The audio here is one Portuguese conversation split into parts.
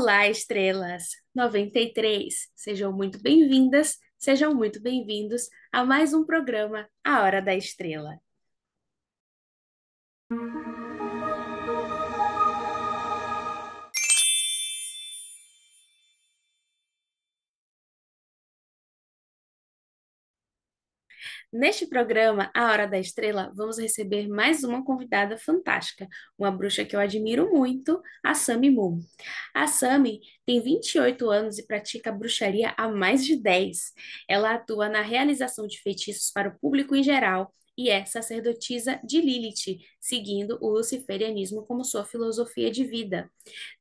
Olá, estrelas 93. Sejam muito bem-vindas, sejam muito bem-vindos a mais um programa A Hora da Estrela. Neste programa, A Hora da Estrela, vamos receber mais uma convidada fantástica, uma bruxa que eu admiro muito, a Sami Moon. A Sami tem 28 anos e pratica bruxaria há mais de 10. Ela atua na realização de feitiços para o público em geral e é sacerdotisa de Lilith, seguindo o luciferianismo como sua filosofia de vida.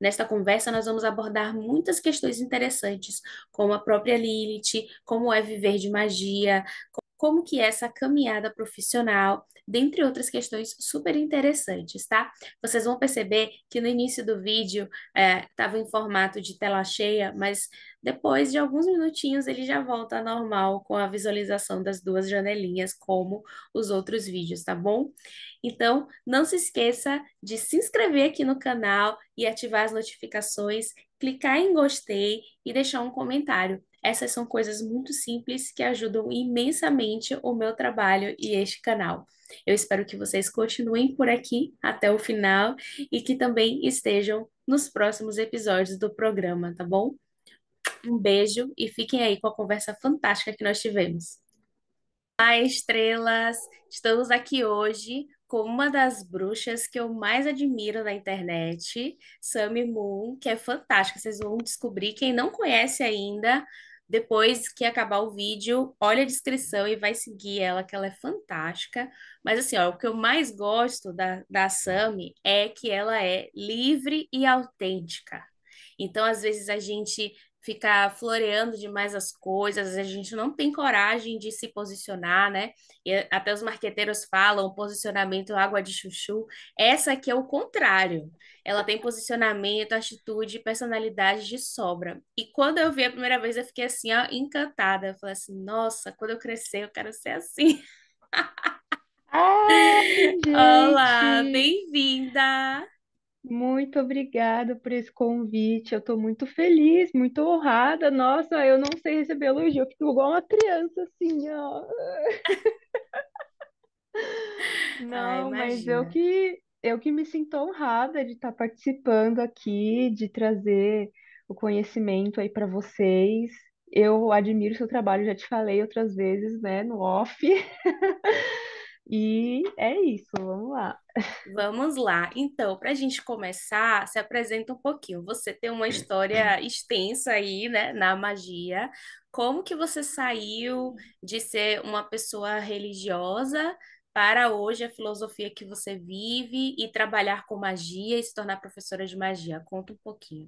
Nesta conversa, nós vamos abordar muitas questões interessantes, como a própria Lilith, como é viver de magia, como que é essa caminhada profissional, dentre outras questões super interessantes, tá? Vocês vão perceber que no início do vídeo estava em formato de tela cheia, mas depois de alguns minutinhos ele já volta ao normal com a visualização das duas janelinhas, como os outros vídeos, tá bom? Então, não se esqueça de se inscrever aqui no canal e ativar as notificações, clicar em gostei e deixar um comentário. Essas são coisas muito simples que ajudam imensamente o meu trabalho e este canal. Eu espero que vocês continuem por aqui até o final e que também estejam nos próximos episódios do programa, tá bom? Um beijo e fiquem aí com a conversa fantástica que nós tivemos. Olá, estrelas! Estamos aqui hoje com uma das bruxas que eu mais admiro na internet, Sami Moon, que é fantástica. Vocês vão descobrir, quem não conhece ainda, depois que acabar o vídeo, olha a descrição e vai seguir ela, que ela é fantástica. Mas assim, ó, o que eu mais gosto da Sami é que ela é livre e autêntica. Então, às vezes, a gente ficar floreando demais as coisas, a gente não tem coragem de se posicionar, né? E até os marqueteiros falam, posicionamento água de chuchu. Essa aqui é o contrário. Ela tem posicionamento, atitude, personalidade de sobra. E quando eu vi a primeira vez, eu fiquei assim, ó, encantada. Eu falei assim, nossa, quando eu crescer, eu quero ser assim. Ai, Olá, gente, bem-vinda! muito obrigada por esse convite. Eu estou muito feliz, muito honrada. Nossa, eu não sei receber elogio, eu fico igual uma criança assim, ó. Ah, Não, mas imagina. eu que me sinto honrada de estar participando aqui, de trazer o conhecimento aí para vocês. Eu admiro o seu trabalho, já te falei outras vezes, né, no off. E é isso, vamos lá. Vamos lá. Então, para a gente começar, se apresenta um pouquinho. Você tem uma história extensa aí, né, na magia. Como que você saiu de ser uma pessoa religiosa para hoje a filosofia que você vive e trabalhar com magia e se tornar professora de magia? Conta um pouquinho.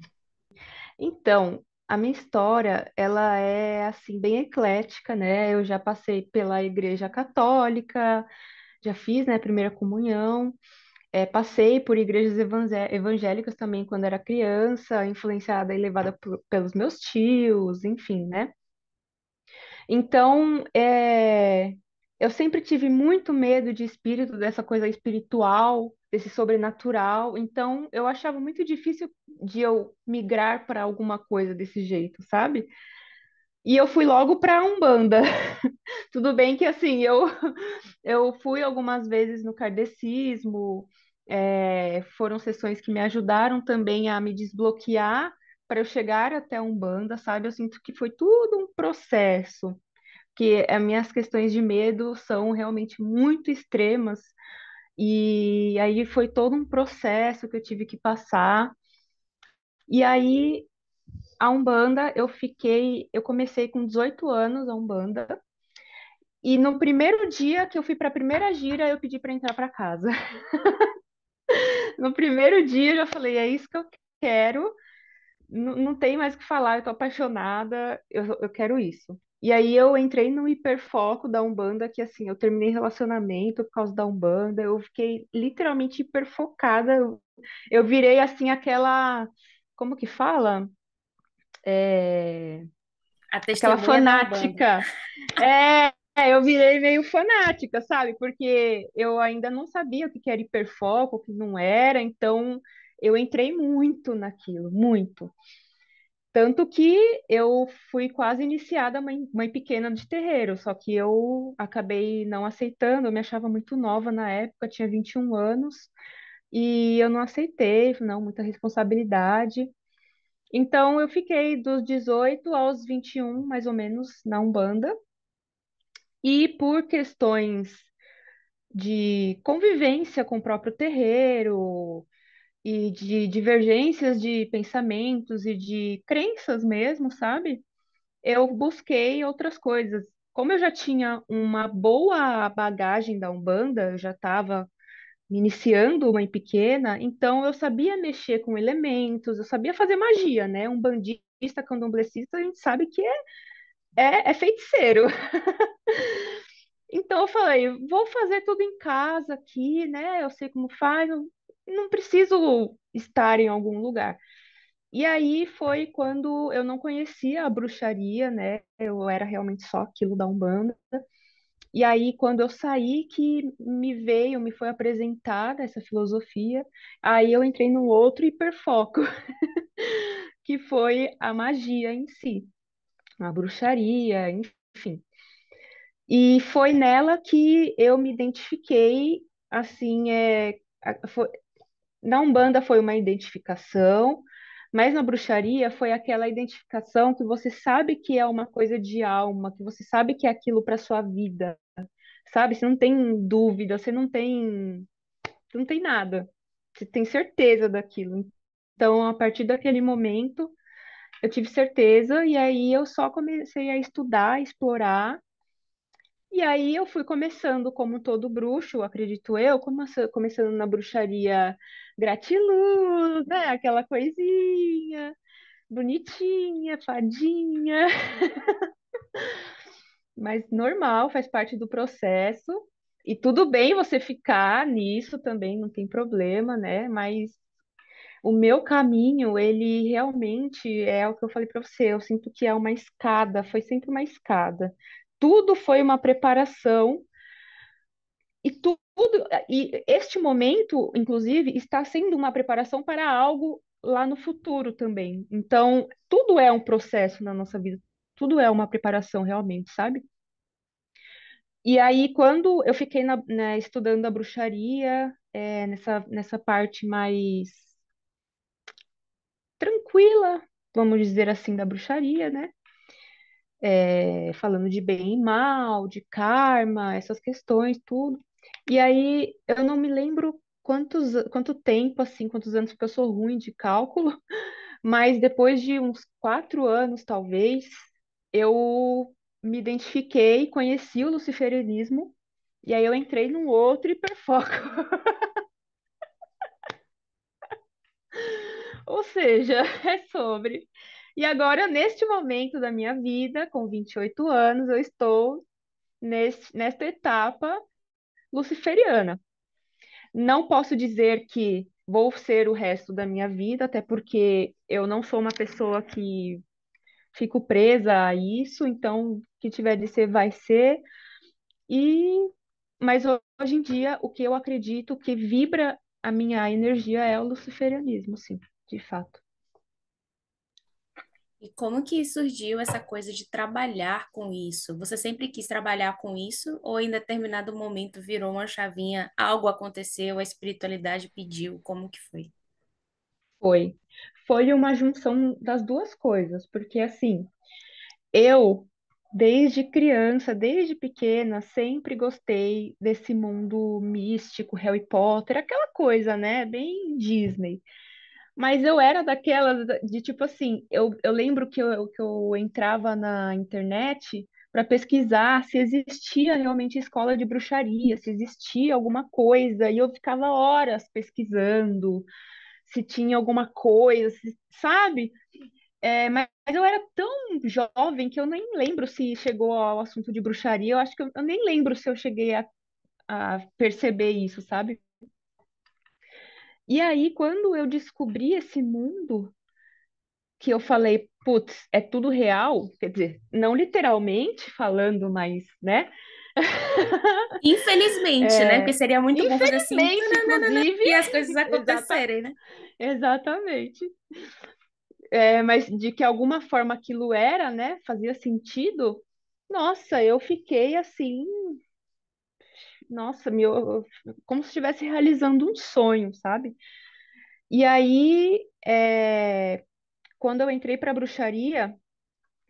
Então, a minha história, ela é assim bem eclética, né? Eu já passei pela Igreja Católica, já fiz, né, a primeira comunhão, passei por igrejas evangélicas também quando era criança, influenciada e levada pelos meus tios, enfim, né? Então, eu sempre tive muito medo de espírito, dessa coisa espiritual, desse sobrenatural. Então, eu achava muito difícil de eu migrar para alguma coisa desse jeito, sabe? E eu fui logo para a Umbanda. Tudo bem que assim, eu fui algumas vezes no kardecismo, foram sessões que me ajudaram também a me desbloquear para eu chegar até a Umbanda, sabe? Eu sinto que foi tudo um processo, que as minhas questões de medo são realmente muito extremas, e aí foi todo um processo que eu tive que passar. E aí a Umbanda, eu comecei com 18 anos a Umbanda, e no primeiro dia que eu fui para a primeira gira, eu pedi para entrar para casa. No primeiro dia eu já falei, é isso que eu quero, não tem mais o que falar, eu tô apaixonada, eu quero isso. E aí eu entrei no hiperfoco da Umbanda, que assim, eu terminei relacionamento por causa da Umbanda, eu fiquei literalmente hiperfocada, eu virei assim aquela, como que fala? É, A aquela testemunha da Umbanda. fanática. Eu virei meio fanática, sabe? Porque eu ainda não sabia o que que era hiperfoco, o que não era, então eu entrei muito naquilo, muito. Tanto que eu fui quase iniciada mãe pequena de terreiro, só que eu acabei não aceitando, eu me achava muito nova na época, tinha 21 anos, e eu não aceitei, não, muita responsabilidade. Então eu fiquei dos 18 aos 21, mais ou menos, na Umbanda, e por questões de convivência com o próprio terreiro e de divergências de pensamentos e de crenças mesmo, sabe? Eu busquei outras coisas. Como eu já tinha uma boa bagagem da Umbanda, eu já estava me iniciando uma em pequena, então eu sabia mexer com elementos, eu sabia fazer magia, né? Um bandista, candomblessista, a gente sabe que é feiticeiro. Então eu falei, vou fazer tudo em casa aqui, né? Eu sei como faz, eu não preciso estar em algum lugar. E aí foi quando eu não conhecia a bruxaria, né? Eu era realmente só aquilo da Umbanda. E aí, quando eu saí, que me foi apresentada essa filosofia, aí eu entrei num outro hiperfoco, que foi a magia em si, a bruxaria, enfim. E foi nela que eu me identifiquei, assim, na Umbanda foi uma identificação, mas na bruxaria foi aquela identificação que você sabe que é uma coisa de alma, que você sabe que é aquilo para sua vida, sabe? Você não tem dúvida, você não tem nada. Você tem certeza daquilo. Então, a partir daquele momento, eu tive certeza e aí eu só comecei a estudar, a explorar. E aí eu fui começando como todo bruxo, acredito eu, começando na bruxaria gratiluz, né? Aquela coisinha bonitinha, fadinha, mas normal, faz parte do processo. E tudo bem você ficar nisso também, não tem problema, né? Mas o meu caminho, ele realmente é o que eu falei para você. Eu sinto que é uma escada, foi sempre uma escada. Tudo foi uma preparação e e este momento, inclusive, está sendo uma preparação para algo lá no futuro também. Então, tudo é um processo na nossa vida, tudo é uma preparação realmente, sabe? E aí, quando eu fiquei estudando a bruxaria, nessa parte mais tranquila, vamos dizer assim, da bruxaria, né? Falando de bem e mal, de karma, essas questões, tudo. E aí eu não me lembro quanto tempo, assim, quantos anos, porque eu sou ruim de cálculo, mas depois de uns 4 anos, talvez, eu me identifiquei, conheci o luciferianismo, e aí eu entrei num outro hiperfoco. Ou seja, é sobre. E agora, neste momento da minha vida, com 28 anos, eu estou nesta etapa luciferiana. Não posso dizer que vou ser o resto da minha vida, até porque eu não sou uma pessoa que fico presa a isso, então o que tiver de ser vai ser. E mas hoje em dia o que eu acredito que vibra a minha energia é o luciferianismo, sim, de fato. E como que surgiu essa coisa de trabalhar com isso? Você sempre quis trabalhar com isso ou em determinado momento virou uma chavinha, algo aconteceu, a espiritualidade pediu? Como que foi? Foi. Foi uma junção das duas coisas, porque assim, eu, desde criança, desde pequena, sempre gostei desse mundo místico, Harry Potter, aquela coisa, né? Bem Disney. Mas eu era daquelas de tipo assim, eu lembro que eu entrava na internet para pesquisar se existia realmente escola de bruxaria, se existia alguma coisa, e eu ficava horas pesquisando se tinha alguma coisa, sabe? Mas eu era tão jovem que eu nem lembro se chegou ao assunto de bruxaria. Eu acho que eu nem lembro se eu cheguei a perceber isso, sabe? E aí, quando eu descobri esse mundo, que eu falei, putz, é tudo real, quer dizer, não literalmente falando, mas, né? Infelizmente, né? Porque É, seria muito bom fazer assim, infelizmente, inclusive, e as coisas exata, acontecerem, né? exatamente. É, mas de que alguma forma aquilo era, né, fazia sentido, nossa, eu fiquei assim, nossa, como se estivesse realizando um sonho, sabe? E aí, quando eu entrei para a bruxaria,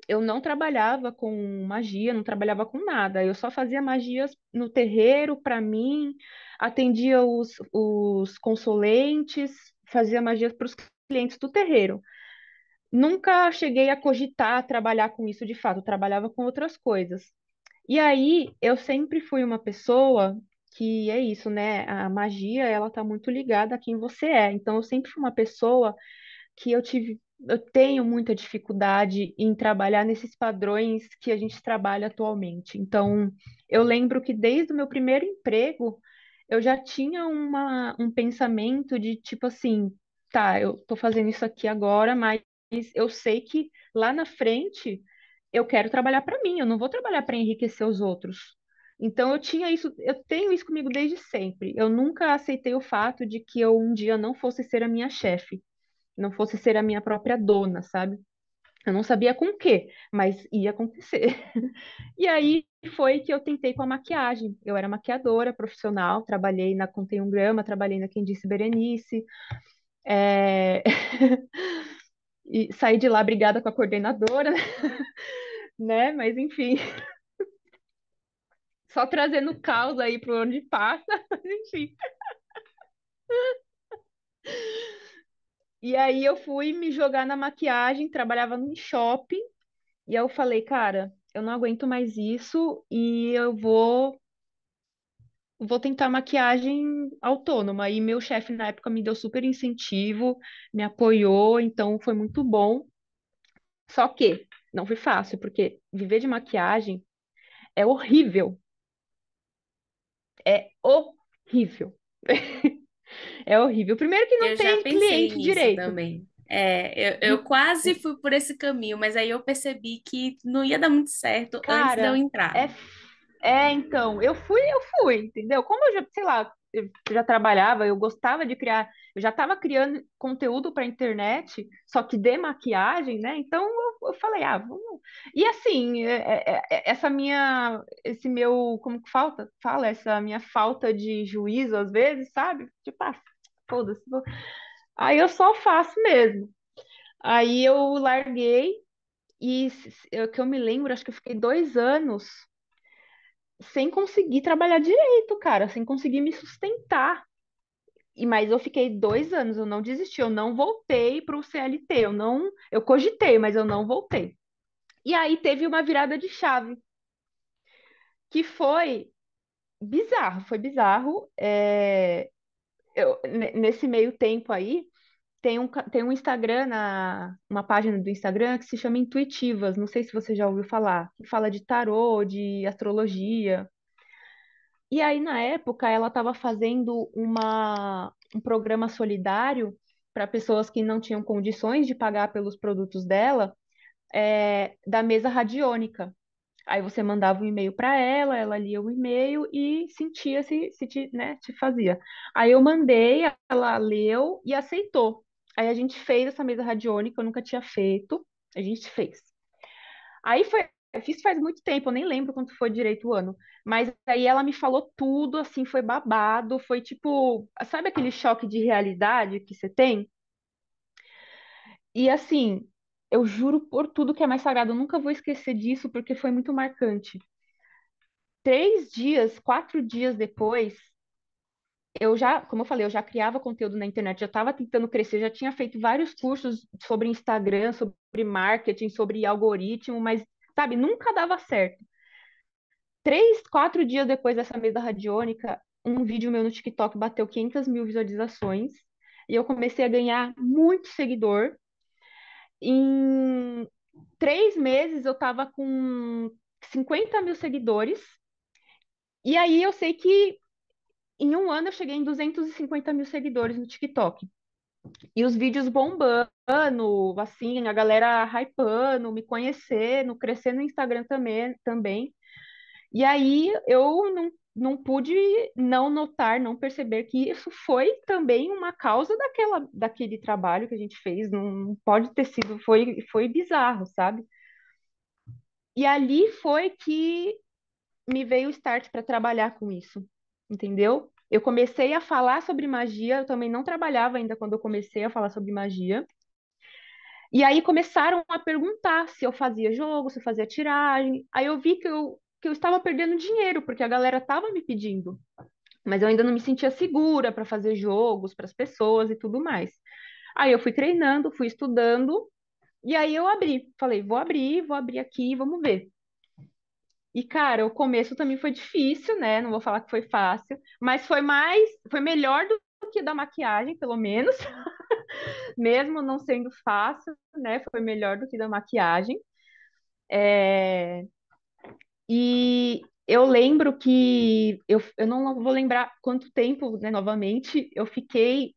eu não trabalhava com magia, não trabalhava com nada. Eu só fazia magias no terreiro para mim, atendia os consulentes, fazia magias para os clientes do terreiro. Nunca cheguei a cogitar trabalhar com isso de fato, eu trabalhava com outras coisas. E aí, eu sempre fui uma pessoa que é isso, né? A magia, ela tá muito ligada a quem você é. Então, eu sempre fui uma pessoa que eu tenho muita dificuldade em trabalhar nesses padrões que a gente trabalha atualmente. Então, eu lembro que desde o meu primeiro emprego, eu já tinha um pensamento de tipo assim, tá, eu tô fazendo isso aqui agora, mas eu sei que lá na frente eu quero trabalhar para mim, eu não vou trabalhar para enriquecer os outros. Então eu tenho isso comigo desde sempre. Eu nunca aceitei o fato de que eu um dia não fosse ser a minha chefe, não fosse ser a minha própria dona, sabe? Eu não sabia com o quê, mas ia acontecer. E aí foi que eu tentei com a maquiagem. Eu era maquiadora profissional, trabalhei na Contém um Grama, trabalhei na Quem Disse Berenice, é, e saí de lá brigada com a coordenadora, né? Mas enfim, só trazendo caos aí para onde passa, mas enfim. E aí eu fui me jogar na maquiagem, trabalhava no shopping, e eu falei, cara, eu não aguento mais isso e vou tentar maquiagem autônoma. E meu chefe na época me deu super incentivo, me apoiou, então foi muito bom. Só que não foi fácil, porque viver de maquiagem é horrível. É horrível. É horrível. Primeiro que não Eu já tem pensei cliente nisso direito. também. Eu quase fui por esse caminho, mas aí eu percebi que não ia dar muito certo antes de eu Cara, entrar. então, eu fui, entendeu? Como eu já, sei lá, eu já trabalhava, eu gostava de criar, eu já estava criando conteúdo para internet, só que de maquiagem, né? Então eu falei, ah, vamos. E assim, esse meu, como que fala, essa minha falta de juízo às vezes, sabe? Tipo, ah, foda-se. Aí eu só faço mesmo. Aí eu larguei e que eu me lembro, acho que eu fiquei 2 anos sem conseguir trabalhar direito, cara, sem conseguir me sustentar. Mas eu fiquei 2 anos, eu não desisti, eu não voltei para o CLT, eu cogitei, mas eu não voltei. E aí teve uma virada de chave, que foi bizarro. Nesse meio tempo aí, tem um Instagram, uma página do Instagram que se chama Intuitivas, não sei se você já ouviu falar, que fala de tarô, de astrologia. E aí, na época, ela estava fazendo um programa solidário para pessoas que não tinham condições de pagar pelos produtos dela, da mesa radiônica. Aí você mandava um e-mail para ela, ela lia o e-mail e sentia se te fazia. Aí eu mandei, ela leu e aceitou. Aí a gente fez essa mesa radiônica, eu nunca tinha feito, a gente fez. Aí eu fiz faz muito tempo, eu nem lembro quanto foi direito o ano. Mas aí ela me falou tudo, assim, foi babado, foi tipo, sabe aquele choque de realidade que você tem? E assim, eu juro por tudo que é mais sagrado, eu nunca vou esquecer disso porque foi muito marcante. 3 dias, 4 dias depois, como eu falei, eu já criava conteúdo na internet, já estava tentando crescer, já tinha feito vários cursos sobre Instagram, sobre marketing, sobre algoritmo, mas, sabe, nunca dava certo. 3, 4 dias depois dessa mesa radiônica, um vídeo meu no TikTok bateu 500 mil visualizações e eu comecei a ganhar muito seguidor. Em 3 meses eu tava com 50 mil seguidores. E aí eu sei que em um ano eu cheguei em 250 mil seguidores no TikTok. E os vídeos bombando, assim, a galera hypando, me conhecendo, crescendo no Instagram também. E aí eu não pude não notar, não perceber que isso foi também uma causa daquele trabalho que a gente fez. Não pode ter sido, foi bizarro, sabe? E ali foi que me veio o start para trabalhar com isso, entendeu? Eu comecei a falar sobre magia, eu também não trabalhava ainda quando eu comecei a falar sobre magia. E aí começaram a perguntar se eu fazia jogo, se eu fazia tiragem. Aí eu vi que eu estava perdendo dinheiro, porque a galera estava me pedindo, mas eu ainda não me sentia segura para fazer jogos para as pessoas e tudo mais. Aí eu fui treinando, fui estudando, e aí eu abri. Falei, vou abrir aqui, vamos ver. E, cara, o começo também foi difícil, né? Não vou falar que foi fácil, mas foi melhor do que da maquiagem, pelo menos, mesmo não sendo fácil, né? Foi melhor do que da maquiagem. É, E eu lembro que eu não vou lembrar quanto tempo, né, novamente, eu fiquei,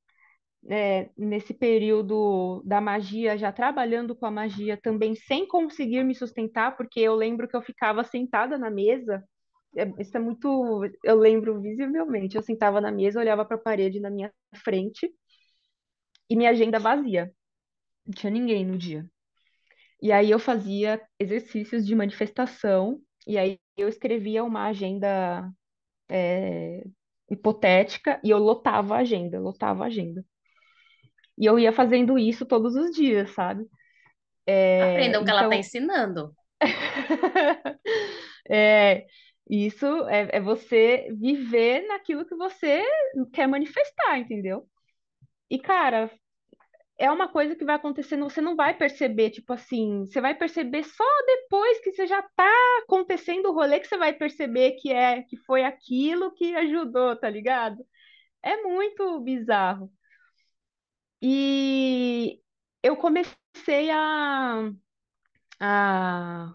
nesse período da magia, já trabalhando com a magia também, sem conseguir me sustentar, porque eu lembro que eu ficava sentada na mesa. Isso é muito. Eu lembro visivelmente. Eu sentava na mesa, olhava para a parede na minha frente e minha agenda vazia. Não tinha ninguém no dia. E aí eu fazia exercícios de manifestação, e aí eu escrevia uma agenda hipotética e eu lotava a agenda. E eu ia fazendo isso todos os dias, sabe? Aprendam o que ela está Então, ensinando. é, isso é você viver naquilo que você quer manifestar, entendeu? E, cara, é uma coisa que vai acontecendo, você não vai perceber, tipo assim, você vai perceber só depois que você já tá acontecendo o rolê que você vai perceber que foi aquilo que ajudou, tá ligado? É muito bizarro. E eu comecei a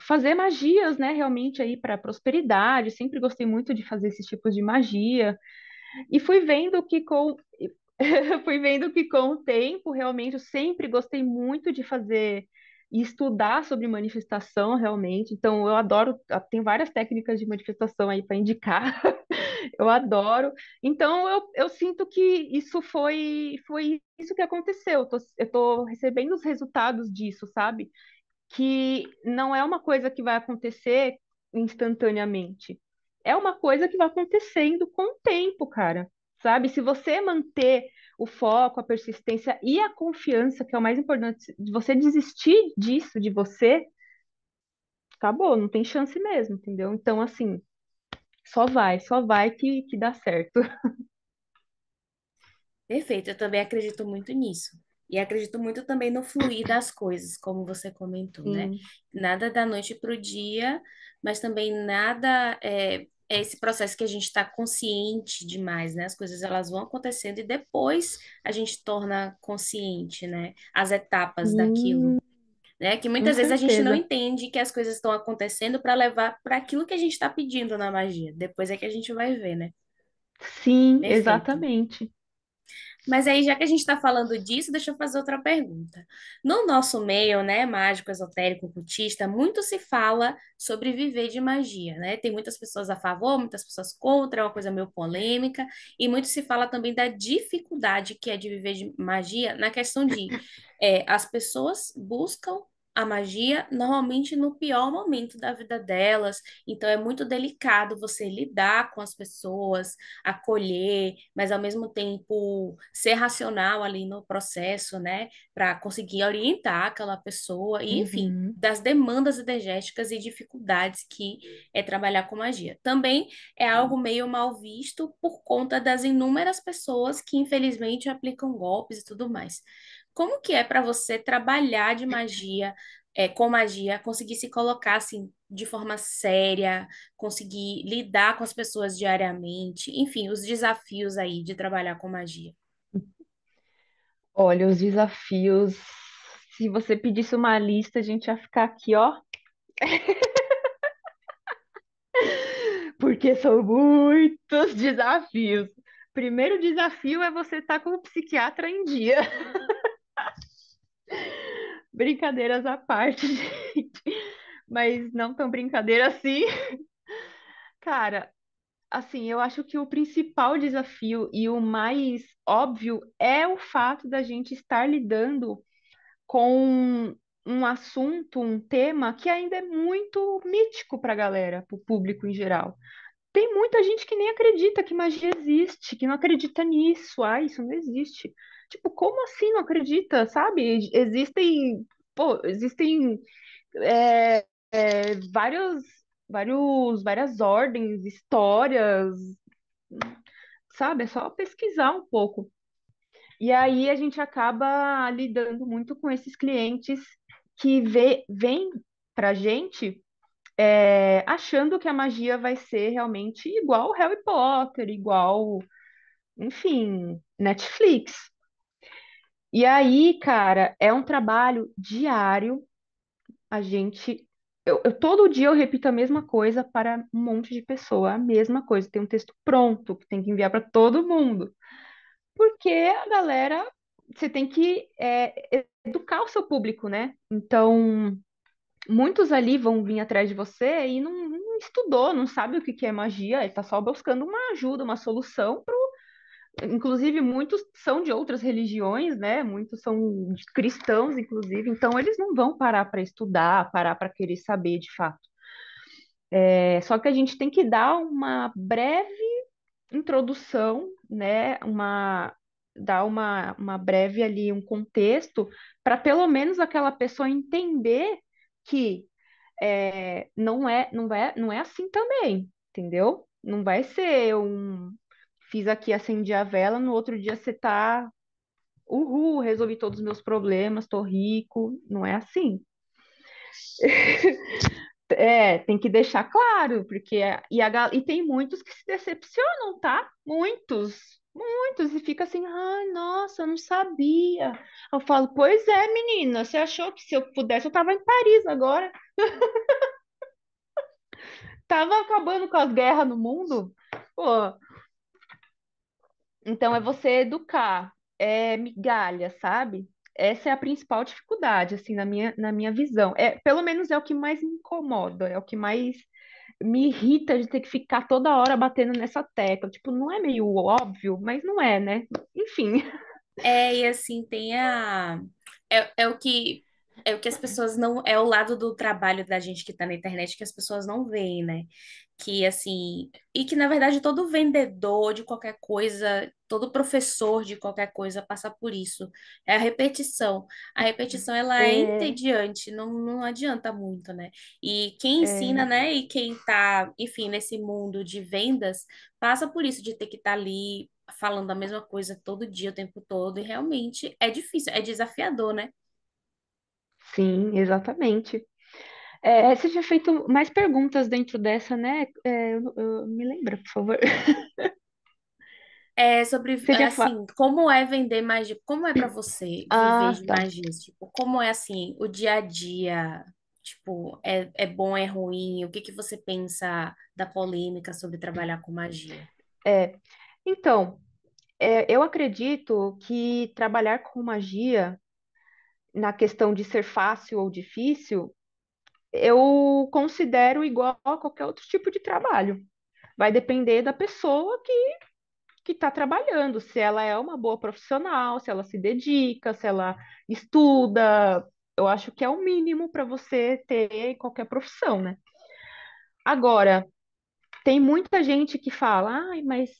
fazer magias, né, realmente aí para prosperidade. Sempre gostei muito de fazer esses tipos de magia e fui vendo que com o tempo, realmente, eu sempre gostei muito de fazer e estudar sobre manifestação, realmente. Então, eu adoro, tem várias técnicas de manifestação aí para indicar. Eu adoro. Então, eu sinto que isso foi isso que aconteceu. Eu tô recebendo os resultados disso, sabe? Que não é uma coisa que vai acontecer instantaneamente. É uma coisa que vai acontecendo com o tempo, cara. Sabe? Se você manter o foco, a persistência e a confiança, que é o mais importante, de você desistir disso, de você, acabou, não tem chance mesmo, entendeu? Então, assim, só vai que dá certo. Perfeito, eu também acredito muito nisso. E acredito muito também no fluir das coisas, como você comentou, né? Sim. Nada da noite para o dia, mas também nada é esse processo que a gente está consciente demais, né? As coisas elas vão acontecendo e depois a gente torna consciente, né? As etapas daquilo, Sim, né? Que com muitas vezes a gente não certeza. entende que as coisas estão acontecendo para levar para aquilo que a gente está pedindo na magia. Depois é que a gente vai ver, né? Sim, Perfeito. exatamente. Mas aí, já que a gente está falando disso, deixa eu fazer outra pergunta. No nosso meio, né, mágico, esotérico, ocultista, muito se fala sobre viver de magia, né? Tem muitas pessoas a favor, muitas pessoas contra, é uma coisa meio polêmica, e muito se fala também da dificuldade que é de viver de magia na questão de as pessoas buscam a magia normalmente no pior momento da vida delas, então é muito delicado você lidar com as pessoas, acolher, mas ao mesmo tempo ser racional ali no processo, né, para conseguir orientar aquela pessoa e, enfim, Uhum. das demandas energéticas e dificuldades que é trabalhar com magia. Também é algo meio mal visto por conta das inúmeras pessoas que infelizmente aplicam golpes e tudo mais. Como que é para você trabalhar de magia, com magia, conseguir se colocar assim de forma séria, conseguir lidar com as pessoas diariamente, enfim, os desafios aí de trabalhar com magia. Olha, os desafios. Se você pedisse uma lista, a gente ia ficar aqui, ó, porque são muitos desafios. Primeiro desafio é você estar com o psiquiatra em dia. Brincadeiras à parte, gente. Mas não tão brincadeira assim. Cara, assim, eu acho que o principal desafio e o mais óbvio é o fato da gente estar lidando com um assunto, um tema que ainda é muito mítico para a galera, para o público em geral. Tem muita gente que nem acredita que magia existe, que não acredita nisso. Ah, isso não existe. Tipo, como assim não acredita, sabe? Existem, pô, existem é, várias ordens, histórias, sabe? É só pesquisar um pouco. E aí a gente acaba lidando muito com esses clientes que vêm pra gente achando que a magia vai ser realmente igual Harry Potter, igual, enfim, Netflix. E aí, cara, é um trabalho diário. A gente. Todo dia eu repito a mesma coisa para um monte de pessoa, a mesma coisa. Tem um texto pronto que tem que enviar para todo mundo. Porque a galera, você tem que educar o seu público, né? Então, muitos ali vão vir atrás de você e não estudou, não sabe o que que é magia, ele tá só buscando uma ajuda, uma solução. Inclusive, muitos são de outras religiões, né? Muitos são cristãos, inclusive, então eles não vão parar para estudar, parar para querer saber de fato. Só que a gente tem que dar uma breve introdução, né? Dar uma breve ali, um contexto, para pelo menos aquela pessoa entender que não é assim também, entendeu? Não vai ser fiz aqui, acendi a vela, no outro dia você tá, uhul, resolvi todos os meus problemas, tô rico. Não é assim. Tem que deixar claro, porque e tem muitos que se decepcionam, tá? Muitos, muitos, e fica assim, ai, nossa, eu não sabia. Eu falo, pois é, menina, você achou que se eu pudesse, eu tava em Paris agora, tava acabando com as guerras no mundo. Pô, então é você educar, é migalha, sabe? Essa é a principal dificuldade, assim, na minha visão. Pelo menos é o que mais me incomoda, é o que mais me irrita de ter que ficar toda hora batendo nessa tecla. Tipo, não é meio óbvio, mas não é, né? Enfim. E assim, tem a. É o que. É o que as pessoas não. É o lado do trabalho da gente que tá na internet que as pessoas não veem, né? Que assim. E que, na verdade, todo vendedor de qualquer coisa, todo professor de qualquer coisa passa por isso. É a repetição. A repetição, ela é É, entediante, não adianta muito, né? E quem ensina, é, né? E quem tá, enfim, nesse mundo de vendas, passa por isso, de ter que estar ali falando a mesma coisa todo dia, o tempo todo, e realmente é difícil, é desafiador, né? sim, exatamente. Você tinha feito mais perguntas dentro dessa, né? Me lembra, por favor. É sobre, Você tinha falado. assim, como é vender magia, como é para você viver Ah, de tá. magia? Tipo, como é, assim, o dia a dia? Tipo, é bom, é ruim? O que que você pensa da polêmica sobre trabalhar com magia? É, então, eu acredito que trabalhar com magia, na questão de ser fácil ou difícil, eu considero igual a qualquer outro tipo de trabalho. Vai depender da pessoa que está trabalhando, se ela é uma boa profissional, se ela se dedica, se ela estuda. Eu acho que é o mínimo para você ter em qualquer profissão, né? Agora, tem muita gente que fala, ai, mas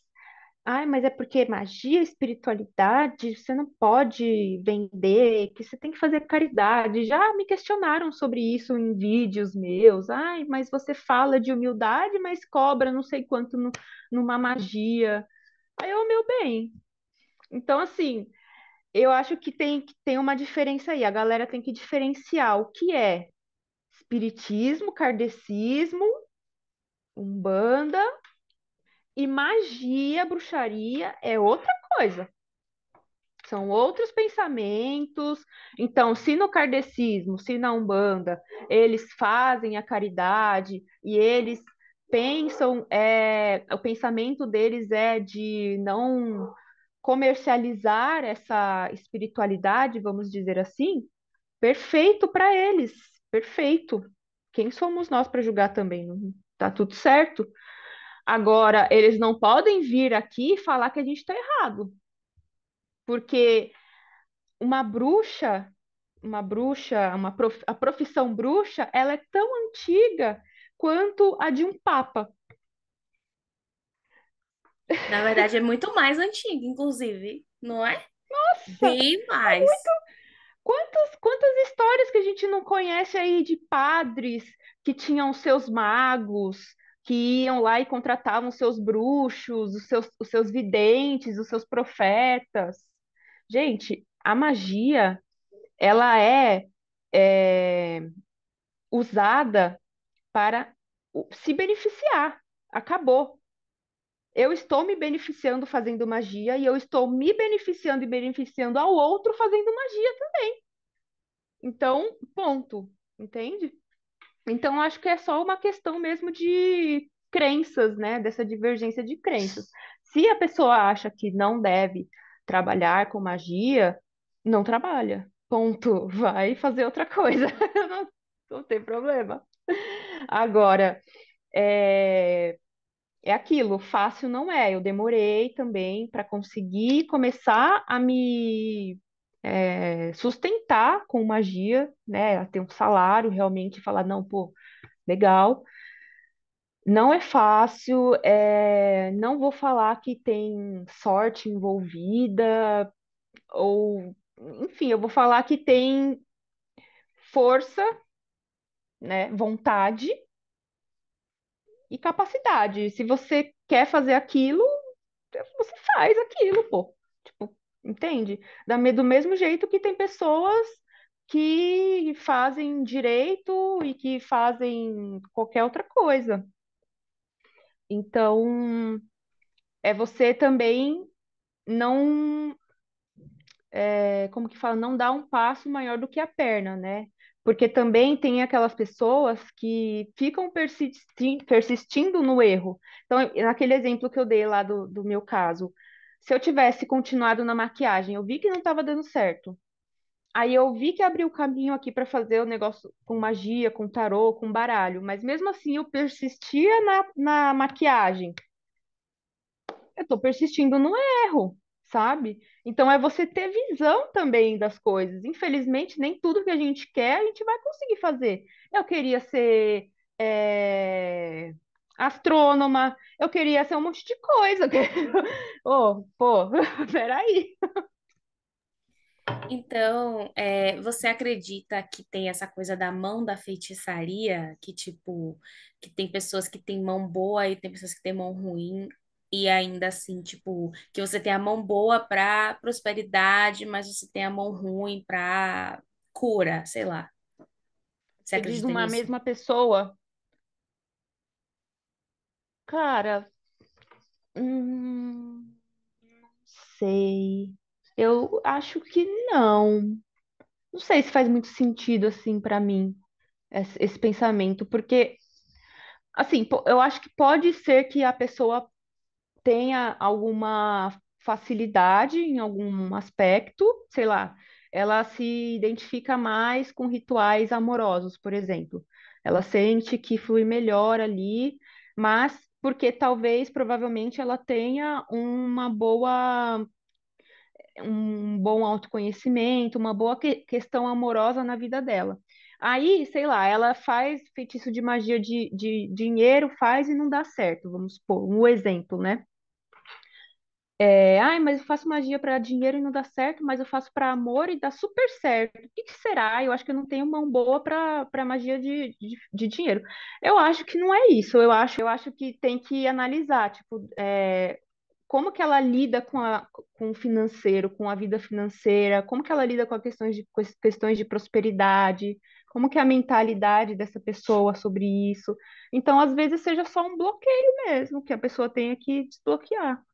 é porque magia, espiritualidade, você não pode vender, que você tem que fazer caridade. Já me questionaram sobre isso em vídeos meus. Ai, mas você fala de humildade, mas cobra não sei quanto numa magia. Aí eu, meu bem. Então, assim, eu acho que tem uma diferença aí. A galera tem que diferenciar o que é espiritismo, kardecismo, umbanda e magia, bruxaria é outra coisa. São outros pensamentos. Então, se no kardecismo, se na Umbanda, eles fazem a caridade e eles pensam, o pensamento deles é de não comercializar essa espiritualidade, vamos dizer assim, perfeito para eles, perfeito. Quem somos nós para julgar também? Não tá tudo certo. Agora, eles não podem vir aqui e falar que a gente está errado, porque uma bruxa, a profissão bruxa, ela é tão antiga quanto a de um papa. Na verdade, é muito mais antigo, inclusive, não é? Nossa, Bem mais. quantas histórias que a gente não conhece aí de padres que tinham seus magos, que iam lá e contratavam seus bruxos, os seus videntes, os seus profetas. Gente, a magia, ela é usada para se beneficiar. Acabou. Eu estou me beneficiando fazendo magia e eu estou me beneficiando e beneficiando ao outro fazendo magia. Então, ponto. Entende? Então, acho que é só uma questão mesmo de crenças, né? Dessa divergência de crenças. Se a pessoa acha que não deve trabalhar com magia, não trabalha. Ponto. Vai fazer outra coisa. Não, não tem problema. Agora, é aquilo, fácil não é. Eu demorei também para conseguir começar a me sustentar com magia, né? A ter um salário realmente, e falar, não, pô, legal. Não é fácil, não vou falar que tem sorte envolvida, ou, enfim, eu vou falar que tem força, né? Vontade e capacidade. Se você quer fazer aquilo, você faz aquilo, pô. Tipo, entende? Do mesmo jeito que tem pessoas que fazem direito e que fazem qualquer outra coisa. Então, é você também não, como que fala, não dar um passo maior do que a perna, né? Porque também tem aquelas pessoas que ficam persistindo no erro. Então, naquele exemplo que eu dei lá do meu caso, se eu tivesse continuado na maquiagem, eu vi que não estava dando certo. Aí eu vi que abriu o caminho aqui para fazer o negócio com magia, com tarô, com baralho, mas mesmo assim eu persistia na maquiagem. Eu estou persistindo no erro, sabe? Então é você ter visão também das coisas. Infelizmente, nem tudo que a gente quer a gente vai conseguir fazer. Eu queria ser é, astrônoma, eu queria ser um monte de coisa. Oh, pô, peraí. Então, você acredita que tem essa coisa da mão da feitiçaria, que tipo, que tem pessoas que têm mão boa e tem pessoas que têm mão ruim, e ainda assim, tipo, que você tem a mão boa para prosperidade, mas você tem a mão ruim para cura, sei lá. Você Você diz acredita uma nisso? mesma pessoa, cara, hum, sei. Eu acho que não. Não sei se faz muito sentido assim para mim esse pensamento, porque assim, eu acho que pode ser que a pessoa tenha alguma facilidade em algum aspecto, sei lá, ela se identifica mais com rituais amorosos, por exemplo. Ela sente que flui melhor ali, mas porque talvez, provavelmente, ela tenha um bom autoconhecimento, uma boa questão amorosa na vida dela. Aí, sei lá, ela faz feitiço de magia de dinheiro, faz e não dá certo, vamos supor, um exemplo, né? Ai, mas eu faço magia para dinheiro e não dá certo, mas eu faço para amor e dá super certo. O que que será? Eu acho que eu não tenho mão boa para magia de dinheiro. Eu acho que não é isso. Eu acho que tem que analisar, tipo, como que ela lida com o financeiro, com a vida financeira, como que ela lida com as questões de prosperidade, como que é a mentalidade dessa pessoa sobre isso. Então, às vezes, seja só um bloqueio mesmo, que a pessoa tenha que desbloquear.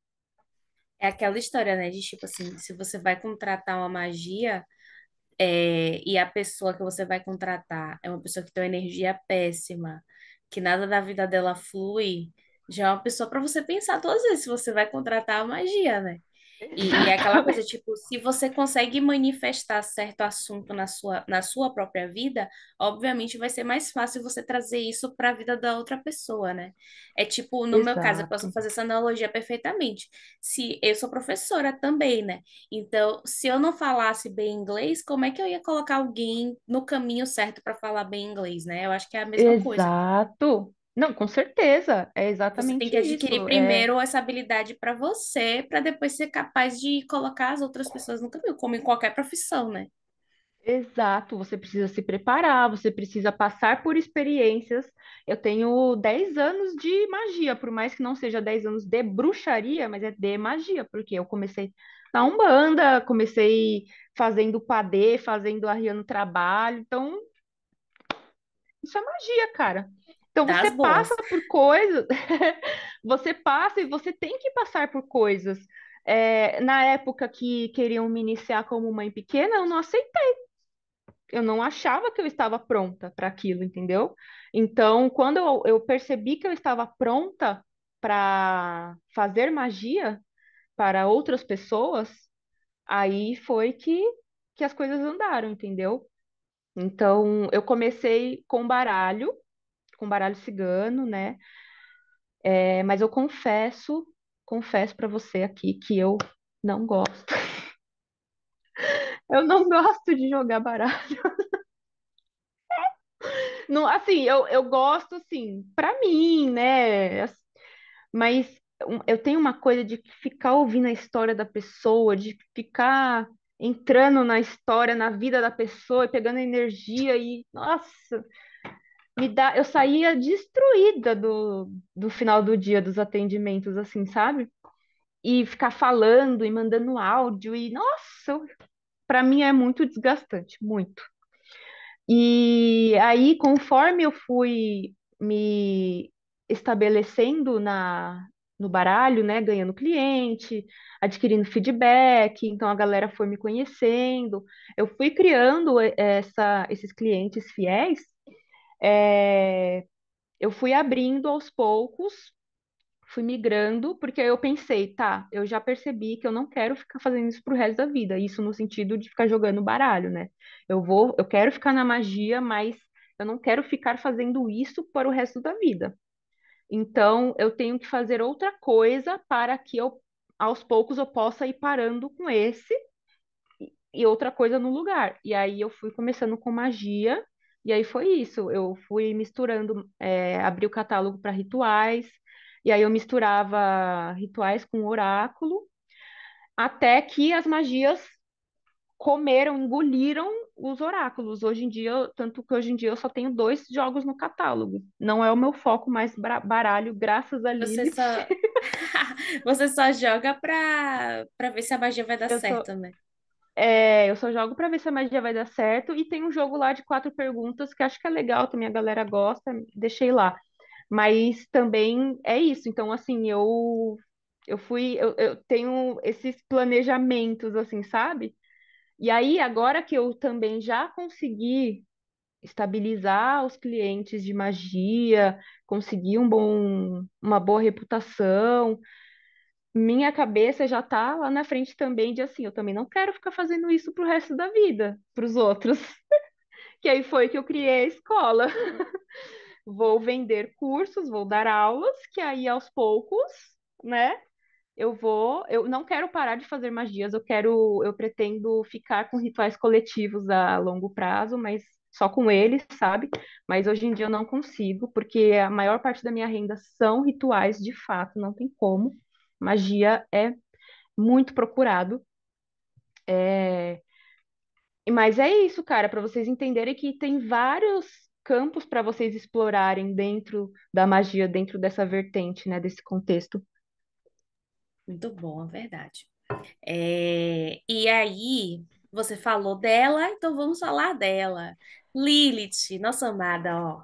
É aquela história, né, de tipo assim, se você vai contratar uma magia, e a pessoa que você vai contratar é uma pessoa que tem uma energia péssima, que nada da vida dela flui, já é uma pessoa para você pensar todas as vezes se você vai contratar a magia, né? E é aquela coisa, Exatamente. tipo, se você consegue manifestar certo assunto na sua própria vida, obviamente vai ser mais fácil você trazer isso para a vida da outra pessoa, né? É tipo, no meu caso, eu posso Exato. fazer essa analogia perfeitamente. Se eu sou professora também, né? Então, se eu não falasse bem inglês, como é que eu ia colocar alguém no caminho certo para falar bem inglês, né? Eu acho que é a mesma coisa. Exato. Não, com certeza. É Você tem exatamente que adquirir isso. É primeiro essa habilidade para você, para depois ser capaz de colocar as outras pessoas no caminho, como em qualquer profissão, né? exato. Você precisa se preparar, você precisa passar por experiências. Eu tenho 10 anos de magia, por mais que não seja 10 anos de bruxaria, mas é de magia, porque eu comecei na Umbanda, comecei fazendo padê, fazendo arriando trabalho. Então, isso é magia, cara. Então você Das passa boas. por coisas, você passa e você tem que passar por coisas. Na época que queriam me iniciar como mãe pequena, eu não aceitei. Eu não achava que eu estava pronta para aquilo, entendeu? Então, quando eu percebi que eu estava pronta para fazer magia para outras pessoas, aí foi que as coisas andaram, entendeu? Então, eu comecei com baralho cigano, né? Mas eu confesso para você aqui que eu não gosto. Eu não gosto de jogar baralho. Não, assim, eu gosto, assim, para mim, né? Mas eu tenho uma coisa de ficar ouvindo a história da pessoa, de ficar entrando na história, na vida da pessoa e pegando energia e, nossa, eu saía destruída do final do dia dos atendimentos, assim, sabe? E ficar falando e mandando áudio e nossa, para mim é muito desgastante, muito. E aí, conforme eu fui me estabelecendo no baralho, né, ganhando cliente, adquirindo feedback, então a galera foi me conhecendo, eu fui criando esses clientes fiéis, é, eu fui abrindo aos poucos, fui migrando, porque eu pensei, tá, eu já percebi que eu não quero ficar fazendo isso pro resto da vida. Isso no sentido de ficar jogando baralho, né? Eu quero ficar na magia, mas eu não quero ficar fazendo isso para o resto da vida. Então, eu tenho que fazer outra coisa para que aos poucos, eu possa ir parando com esse e outra coisa no lugar. E aí eu fui começando com magia, e aí foi isso. Eu fui misturando, abri o catálogo para rituais, e aí eu misturava rituais com oráculo, até que as magias comeram, engoliram os oráculos. Hoje em dia, tanto que hoje em dia eu só tenho dois jogos no catálogo. Não é o meu foco mais baralho, graças a Você Lilith. só você só joga pra ver se a magia vai dar Eu só, certo, né? eu só jogo pra ver se a magia vai dar certo. E tem um jogo lá de 4 perguntas que acho que é legal também, a galera gosta, deixei lá. Mas também é isso. Então, assim, eu tenho esses planejamentos, assim, sabe? E aí, agora que eu também já consegui estabilizar os clientes de magia, conseguir uma boa reputação, minha cabeça já tá lá na frente também de assim, eu também não quero ficar fazendo isso pro resto da vida, pros outros. Que aí foi que eu criei a escola. Vou vender cursos, vou dar aulas, que aí aos poucos, né? Eu não quero parar de fazer magias, eu pretendo ficar com rituais coletivos a longo prazo, mas só com eles, sabe? Mas hoje em dia eu não consigo, porque a maior parte da minha renda são rituais, de fato, não tem como. Magia é muito procurado. É, mas é isso, cara, para vocês entenderem que tem vários campos para vocês explorarem dentro da magia, dentro dessa vertente, né, desse contexto. Muito bom, é verdade. E aí, você falou dela, então vamos falar dela. Lilith, nossa amada, ó.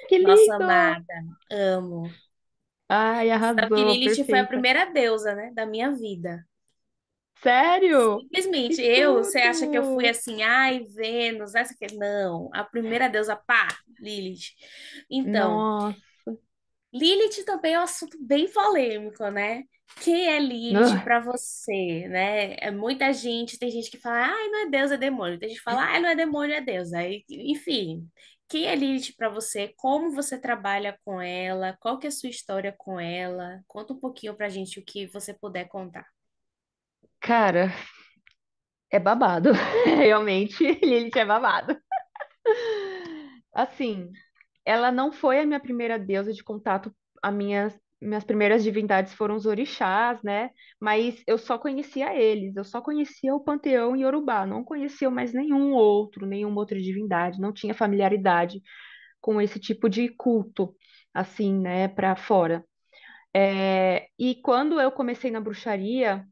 Que Nossa lindo! amada, amo. Ai, Sabe que arrasou, Lilith foi a perfeita. primeira deusa, né, da minha vida. Sério? Que Simplesmente, você acha que eu fui tudo! assim, ai, Vênus, essa aqui? Não, a primeira deusa, pá, Lilith. Então, Nossa. Lilith também é um assunto bem polêmico, né? Quem é Lilith Ugh. para você, né? É muita gente, tem gente que fala, ai, não é Deus, é demônio. Tem gente que fala, ai, não é demônio, é Deus. Aí, enfim, quem é Lilith para você? Como você trabalha com ela? Qual que é a sua história com ela? Conta um pouquinho pra gente o que você puder contar. Cara, é babado. Realmente, Lilith é babado. Assim, ela não foi a minha primeira deusa de contato. Minhas primeiras divindades foram os orixás, né? Mas eu só conhecia eles, eu só conhecia o panteão Yorubá, não conhecia mais nenhuma outra divindade, não tinha familiaridade com esse tipo de culto, assim, né, para fora. E quando eu comecei na bruxaria,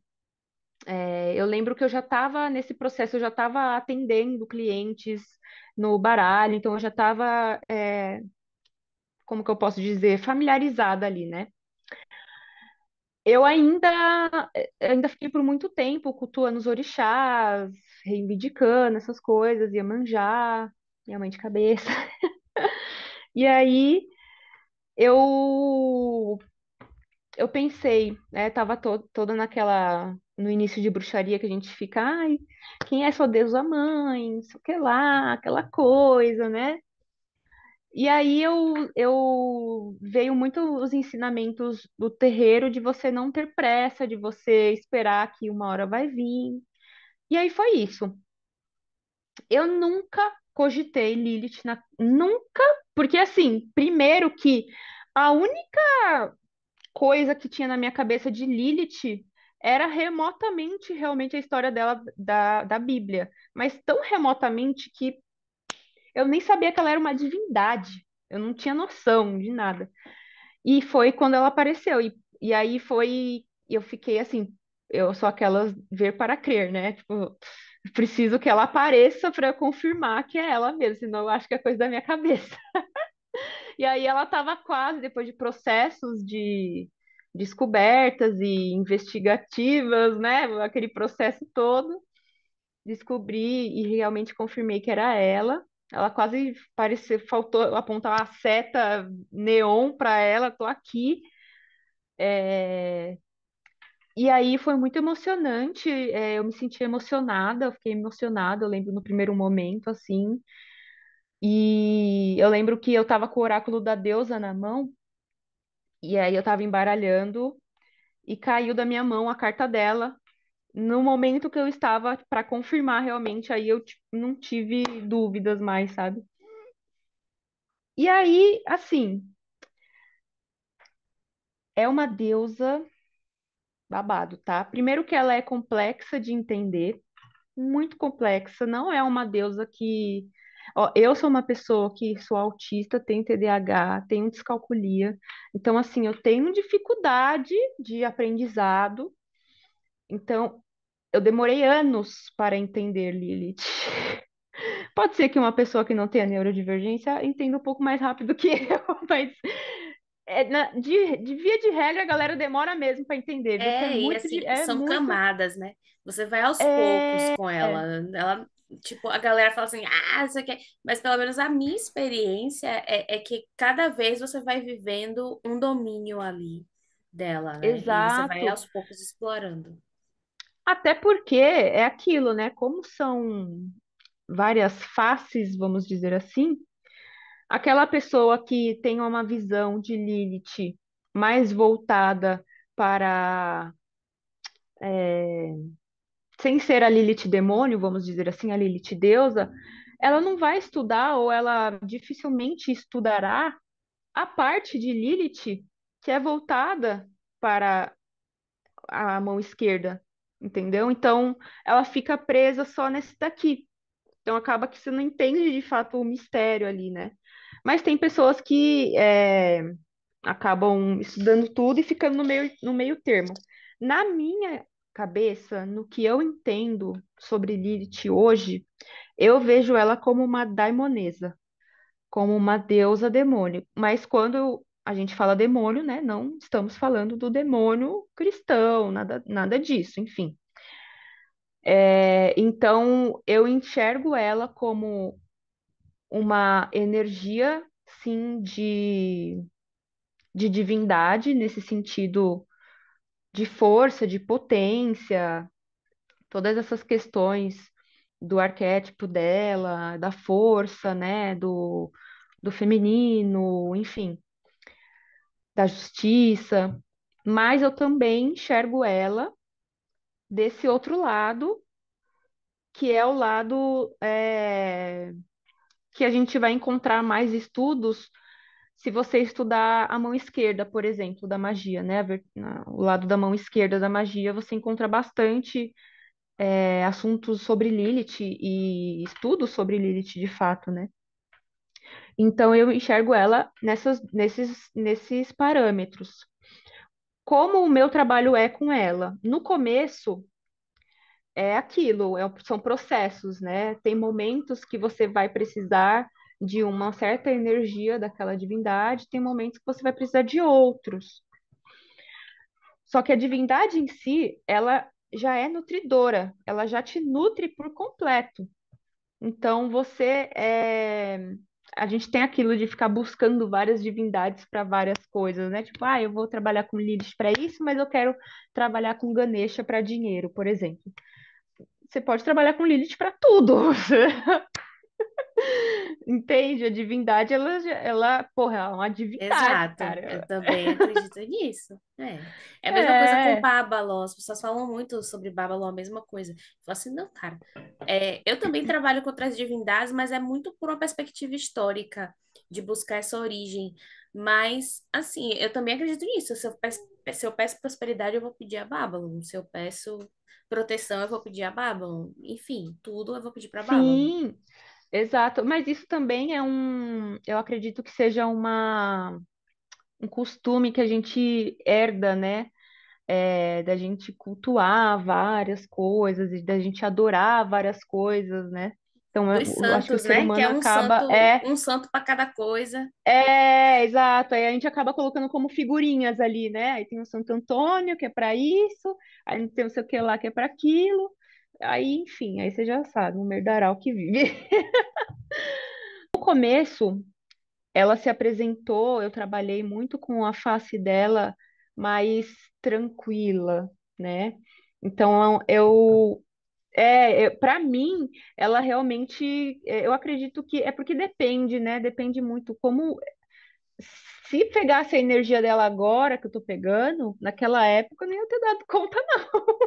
eu lembro que eu já estava nesse processo, eu já estava atendendo clientes no baralho, então eu já estava, como que eu posso dizer, familiarizada ali, né? Eu ainda fiquei por muito tempo cultuando os orixás, reivindicando essas coisas, Iemanjá, minha mãe de cabeça. E aí eu eu pensei, né, tava toda naquela no início de bruxaria que a gente fica, ai, quem é sua deusa mãe, não sei o que lá, aquela coisa, né? E aí eu veio muito os ensinamentos do terreiro de você não ter pressa, de você esperar que uma hora vai vir. E aí foi isso. Eu nunca cogitei Lilith nunca, porque assim, primeiro que a única coisa que tinha na minha cabeça de Lilith era remotamente realmente a história dela da Bíblia, mas tão remotamente que eu nem sabia que ela era uma divindade. Eu não tinha noção de nada. E foi quando ela apareceu. E aí foi. Eu fiquei assim. Eu sou aquelas ver para crer, né? Tipo, preciso que ela apareça para confirmar que é ela mesmo, senão eu acho que é coisa da minha cabeça. E aí ela estava quase, depois de processos de descobertas e investigativas, né? Aquele processo todo, descobri e realmente confirmei que era ela. Ela quase parecia, faltou apontar a seta neon para ela, tô aqui. E aí foi muito emocionante, eu me senti emocionada, eu fiquei emocionada, eu lembro no primeiro momento, assim. E eu lembro que eu tava com o oráculo da deusa na mão, e aí eu tava embaralhando e caiu da minha mão a carta dela. No momento que eu estava para confirmar realmente, aí eu não tive dúvidas mais, sabe? E aí, assim, é uma deusa babado, tá? Primeiro que ela é complexa de entender, muito complexa, não é uma deusa que. Ó, eu sou uma pessoa que sou autista, tenho TDAH, tenho descalculia, então, assim, eu tenho dificuldade de aprendizado, então, eu demorei anos para entender Lilith. Pode ser que uma pessoa que não tenha neurodivergência entenda um pouco mais rápido que eu, mas de via de regra a galera demora mesmo para entender, viu? Que é E muito, assim, é são muito. camadas, né? Você vai aos poucos É, com ela. Ela, tipo, a galera fala assim, ah, isso aqui. Mas pelo menos a minha experiência é que cada vez você vai vivendo um domínio ali dela, né? E você vai exato. aos poucos explorando. Até porque é aquilo, né? Como são várias faces, vamos dizer assim, aquela pessoa que tem uma visão de Lilith mais voltada para, sem ser a Lilith demônio, vamos dizer assim, a Lilith deusa, ela não vai estudar ou ela dificilmente estudará a parte de Lilith que é voltada para a mão esquerda, entendeu? Então, ela fica presa só nesse daqui. Então, acaba que você não entende de fato o mistério ali, né? Mas tem pessoas que acabam estudando tudo e ficando no meio termo. Na minha cabeça, no que eu entendo sobre Lilith hoje, eu vejo ela como uma daimonesa, como uma deusa demônio. Mas quando a gente fala demônio, né, não estamos falando do demônio cristão, nada disso, enfim. Então, eu enxergo ela como uma energia, sim, de divindade, nesse sentido de força, de potência, todas essas questões do arquétipo dela, da força, né, do feminino, enfim, da justiça. Mas eu também enxergo ela desse outro lado, que é o lado que a gente vai encontrar mais estudos se você estudar a mão esquerda, por exemplo, da magia, né? O lado da mão esquerda da magia, você encontra bastante assuntos sobre Lilith e estudos sobre Lilith de fato, né? Então eu enxergo ela nesses parâmetros. Como o meu trabalho é com ela? No começo é aquilo, são processos, né? Tem momentos que você vai precisar de uma certa energia daquela divindade, tem momentos que você vai precisar de outros. Só que a divindade em si, ela já é nutridora, ela já te nutre por completo. Então a gente tem aquilo de ficar buscando várias divindades para várias coisas, né? Tipo, eu vou trabalhar com Lilith para isso, mas eu quero trabalhar com Ganesha para dinheiro, por exemplo. Você pode trabalhar com Lilith para tudo. Entende? A divindade, porra, ela é uma divindade, Exato, eu cara. também acredito nisso. É a mesma coisa com É, Babylon. As pessoas falam muito sobre Babylon, a mesma coisa. Eu falo assim, não, cara. Eu também trabalho com outras divindades, mas é muito por uma perspectiva histórica, de buscar essa origem. Mas, assim, eu também acredito nisso. Se eu peço prosperidade, eu vou pedir a Babylon. Se eu peço proteção, eu vou pedir a Babylon. Enfim, tudo eu vou pedir para Babylon. sim, exato. Mas isso também eu acredito que seja um costume que a gente herda, né? Da gente cultuar várias coisas e da gente adorar várias coisas, né? Então, Dos eu acho que o santos, ser né? Que humano é acaba. um santo para cada coisa. Exato. Aí a gente acaba colocando como figurinhas ali, né? Aí tem o Santo Antônio, que é para isso, aí tem o sei o que lá, que é para aquilo. Aí, enfim, aí você já sabe, um merdaral que vive. No começo, ela se apresentou, eu trabalhei muito com a face dela mais tranquila, né? Então, para mim, ela realmente, eu acredito que é porque depende, né? Depende muito como, se pegasse a energia dela agora que eu tô pegando, naquela época eu nem ia ter dado conta, não,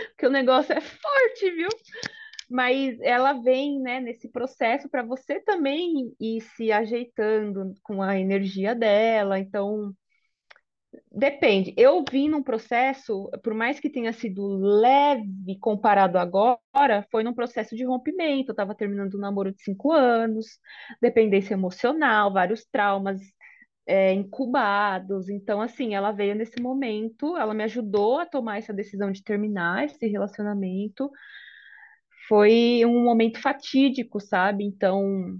porque o negócio é forte, viu? Mas ela vem, né, nesse processo para você também ir se ajeitando com a energia dela. Então, depende. Eu vim num processo, por mais que tenha sido leve comparado agora, foi num processo de rompimento. Eu estava terminando um namoro de 5 anos, dependência emocional, vários traumas incubados. Então, assim, ela veio nesse momento, ela me ajudou a tomar essa decisão de terminar esse relacionamento. Foi um momento fatídico, sabe? Então,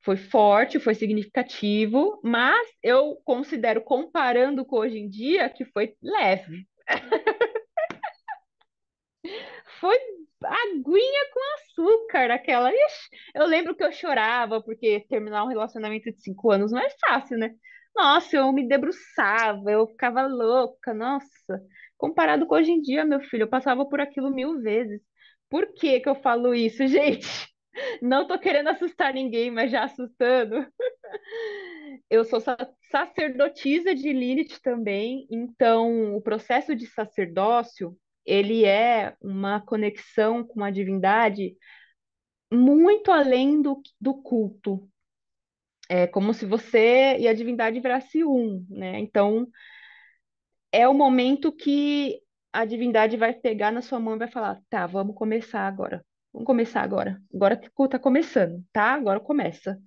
foi forte, foi significativo, mas eu considero, comparando com hoje em dia, que foi leve. Foi aguinha com açúcar, aquela. Ixi, eu lembro que eu chorava, porque terminar um relacionamento de 5 anos não é fácil, né? Nossa, eu me debruçava, eu ficava louca, nossa. Comparado com hoje em dia, meu filho, eu passava por aquilo 1000 vezes. Por que que eu falo isso, gente? Não tô querendo assustar ninguém, mas já assustando. Eu sou sacerdotisa de Lilith também, então o processo de sacerdócio, ele é uma conexão com a divindade muito além do culto. É como se você e a divindade virasse um, né? Então, é o momento que a divindade vai pegar na sua mão e vai falar: tá, vamos começar agora. Vamos começar agora. Agora que tá começando, tá? Agora começa.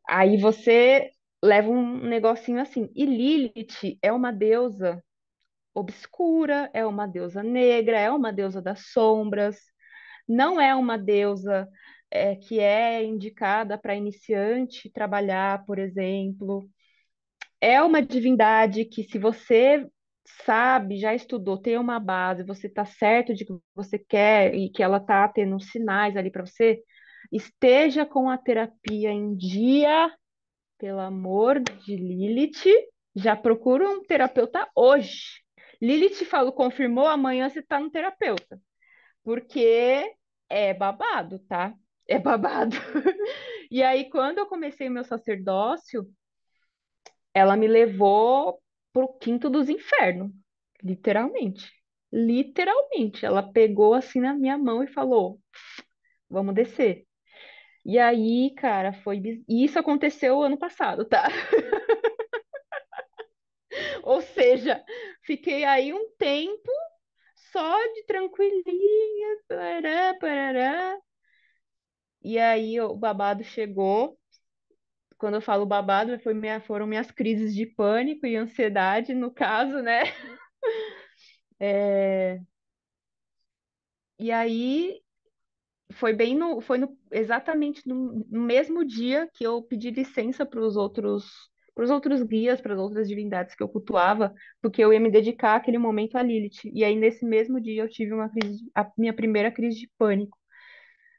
Aí você leva um negocinho assim. E Lilith é uma deusa obscura, é uma deusa negra, é uma deusa das sombras, não é uma deusa que é indicada para iniciante trabalhar, por exemplo. É uma divindade que, se você sabe, já estudou, tem uma base, você está certo de que você quer e que ela está tendo sinais ali para você, esteja com a terapia em dia Pelo amor de Lilith, já procura um terapeuta hoje. Lilith falou, confirmou, amanhã você tá no terapeuta. Porque é babado, tá? É babado. E aí, quando eu comecei o meu sacerdócio, ela me levou pro quinto dos infernos, literalmente. Literalmente. Ela pegou assim na minha mão e falou: vamos descer. E aí, cara, e isso aconteceu ano passado, tá? Ou seja, fiquei aí um tempo só de tranquilinha, parará, parará. E aí o babado chegou. Quando eu falo babado, foram minhas crises de pânico e ansiedade, no caso, né? É, e aí exatamente no mesmo dia que eu pedi licença para os outros guias, para as outras divindades que eu cultuava, porque eu ia me dedicar àquele momento a Lilith. E aí nesse mesmo dia eu tive a minha primeira crise de pânico.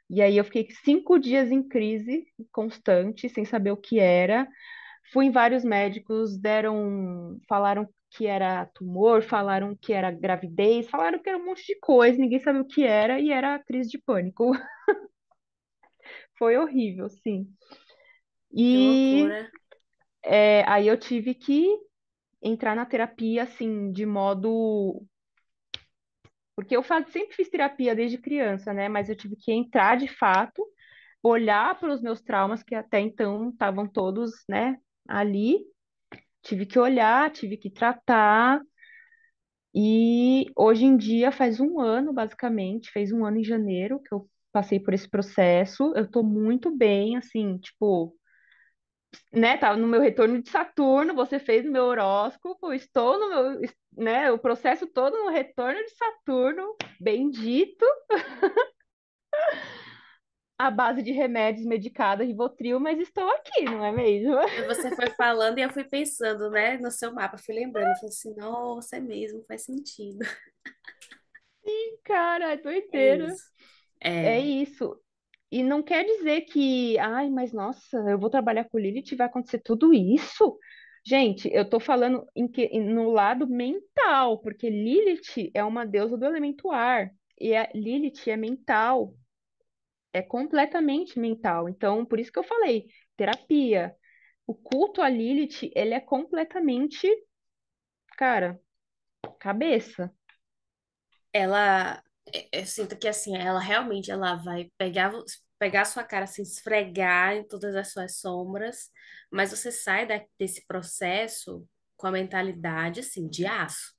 E aí eu fiquei 5 dias em crise constante, sem saber o que era. Fui em vários médicos, falaram que era tumor, falaram que era gravidez, falaram que era um monte de coisa, ninguém sabia o que era e era crise de pânico. Foi horrível, sim. Que E loucura. aí eu tive que entrar na terapia, assim, de modo. Porque sempre fiz terapia desde criança, né? Mas eu tive que entrar de fato, olhar para os meus traumas, que até então estavam todos, né, ali. Tive que olhar, tive que tratar. E hoje em dia faz um ano, basicamente, fez um ano em janeiro que eu passei por esse processo. Eu tô muito bem, assim, tipo, né? Tava no meu retorno de Saturno, você fez o meu horóscopo, estou no meu, né? O processo todo no retorno de Saturno, bendito, à base de remédios medicada, Rivotril, mas estou aqui, não é mesmo? Você foi falando e eu fui pensando, né, no seu mapa, fui lembrando, eu falei assim, nossa, é mesmo, faz sentido. Cara, é É doideira. isso. É É, isso. E não quer dizer que, ai, mas nossa, eu vou trabalhar com Lilith e vai acontecer tudo isso. Gente, eu tô falando no lado mental, porque Lilith é uma deusa do elemento ar. E a Lilith é mental, é completamente mental. Então, por isso que eu falei, terapia. O culto a Lilith, ele é completamente, cara, cabeça. ela, eu sinto que assim, ela realmente, ela vai pegar a sua cara, assim, esfregar em todas as suas sombras, mas você sai desse processo com a mentalidade, assim, de aço.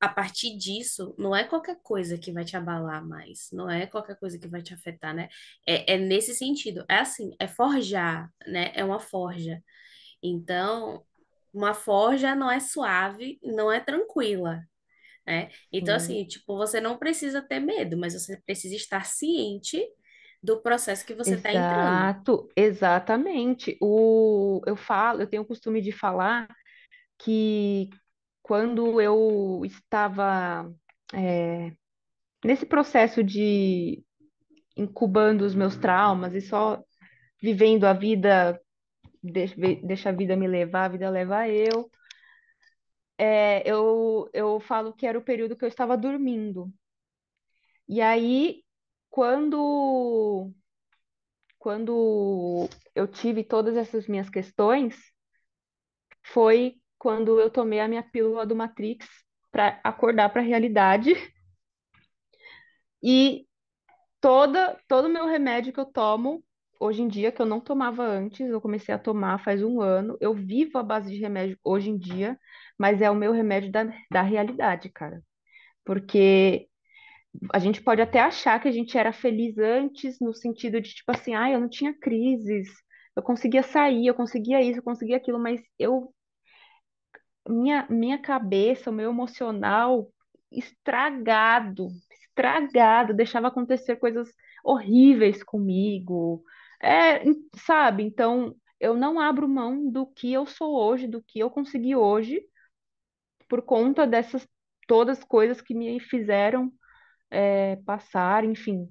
A partir disso, não é qualquer coisa que vai te abalar mais, não é qualquer coisa que vai te afetar, né? É nesse sentido. É assim, é forjar, né? É uma forja. Então, uma forja não é suave, não é tranquila, né? Então, Sim. assim, tipo, você não precisa ter medo, mas você precisa estar ciente do processo que você está entrando. Exato, exatamente. Eu tenho o costume de falar que quando eu estava nesse processo de incubando os meus traumas e só vivendo a vida, deixa a vida me levar, a vida leva eu, eu falo que era o período que eu estava dormindo. E aí, quando, quando eu tive todas essas minhas questões, foi quando eu tomei a minha pílula do Matrix para acordar para a realidade. E todo o meu remédio que eu tomo hoje em dia, que eu não tomava antes, eu comecei a tomar faz um ano. Eu vivo à base de remédio hoje em dia, mas é o meu remédio da realidade, cara. Porque a gente pode até achar que a gente era feliz antes, no sentido de, tipo assim, eu não tinha crises, eu conseguia sair, eu conseguia isso, eu conseguia aquilo, mas minha cabeça, o meu emocional estragado, estragado, deixava acontecer coisas horríveis comigo. Sabe? Então, eu não abro mão do que eu sou hoje, do que eu consegui hoje, por conta dessas todas coisas que me fizeram passar, enfim.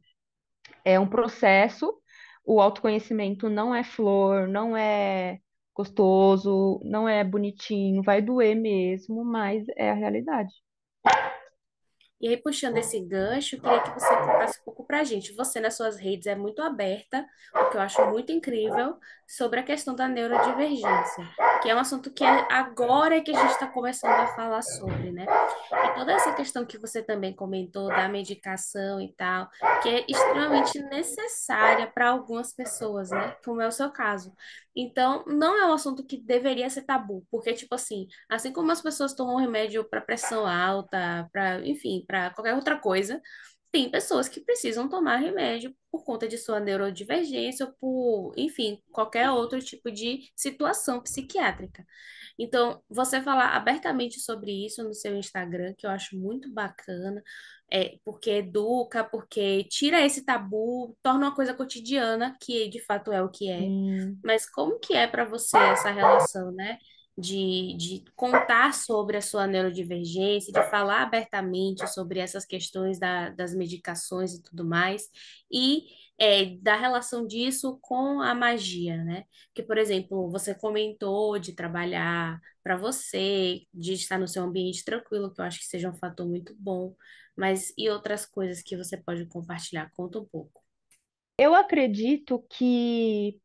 É um processo. o autoconhecimento não é flor, não é gostoso, não é bonitinho, vai doer mesmo, mas é a realidade. E aí, puxando esse gancho, eu queria que você contasse um pouco pra gente. Você, nas suas redes, é muito aberta, o que eu acho muito incrível, sobre a questão da neurodivergência, que é um assunto que é agora que a gente está começando a falar sobre, né? E toda essa questão que você também comentou da medicação e tal, que é extremamente necessária para algumas pessoas, né? Como é o seu caso. Então, não é um assunto que deveria ser tabu, porque, tipo assim como as pessoas tomam remédio para pressão alta, para, enfim, para qualquer outra coisa, tem pessoas que precisam tomar remédio por conta de sua neurodivergência ou por, enfim, qualquer outro tipo de situação psiquiátrica. Então, você falar abertamente sobre isso no seu Instagram, que eu acho muito bacana, porque educa, porque tira esse tabu, torna uma coisa cotidiana, que de fato é o que é. Sim. Mas como que é para você essa relação, né? De contar sobre a sua neurodivergência, de falar abertamente sobre essas questões das medicações e tudo mais, e da relação disso com a magia, né? Que, por exemplo, você comentou de trabalhar para você, de estar no seu ambiente tranquilo, que eu acho que seja um fator muito bom, mas e outras coisas que você pode compartilhar? Conta um pouco. Eu acredito que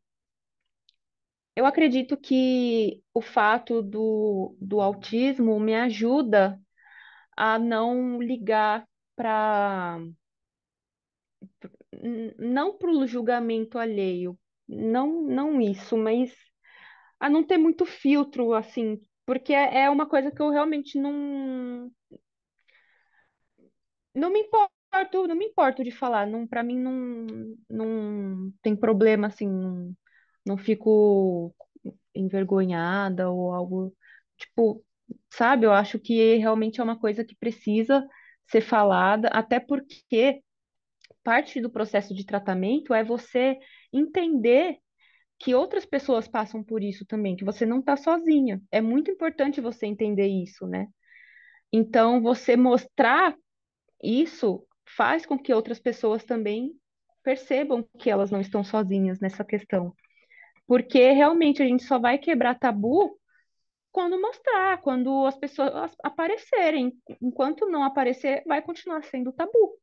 eu acredito que o fato do autismo me ajuda a não ligar para não para o julgamento alheio, não isso, mas a não ter muito filtro assim, porque é uma coisa que eu realmente não me importo, não me importo de falar, não, para mim não tem problema assim, não fico envergonhada ou algo tipo, sabe? Eu acho que realmente é uma coisa que precisa ser falada, até porque parte do processo de tratamento é você entender que outras pessoas passam por isso também, que você não está sozinha. É muito importante você entender isso, né? Então, você mostrar isso faz com que outras pessoas também percebam que elas não estão sozinhas nessa questão. Porque realmente a gente só vai quebrar tabu quando mostrar, quando as pessoas aparecerem. Enquanto não aparecer, vai continuar sendo tabu,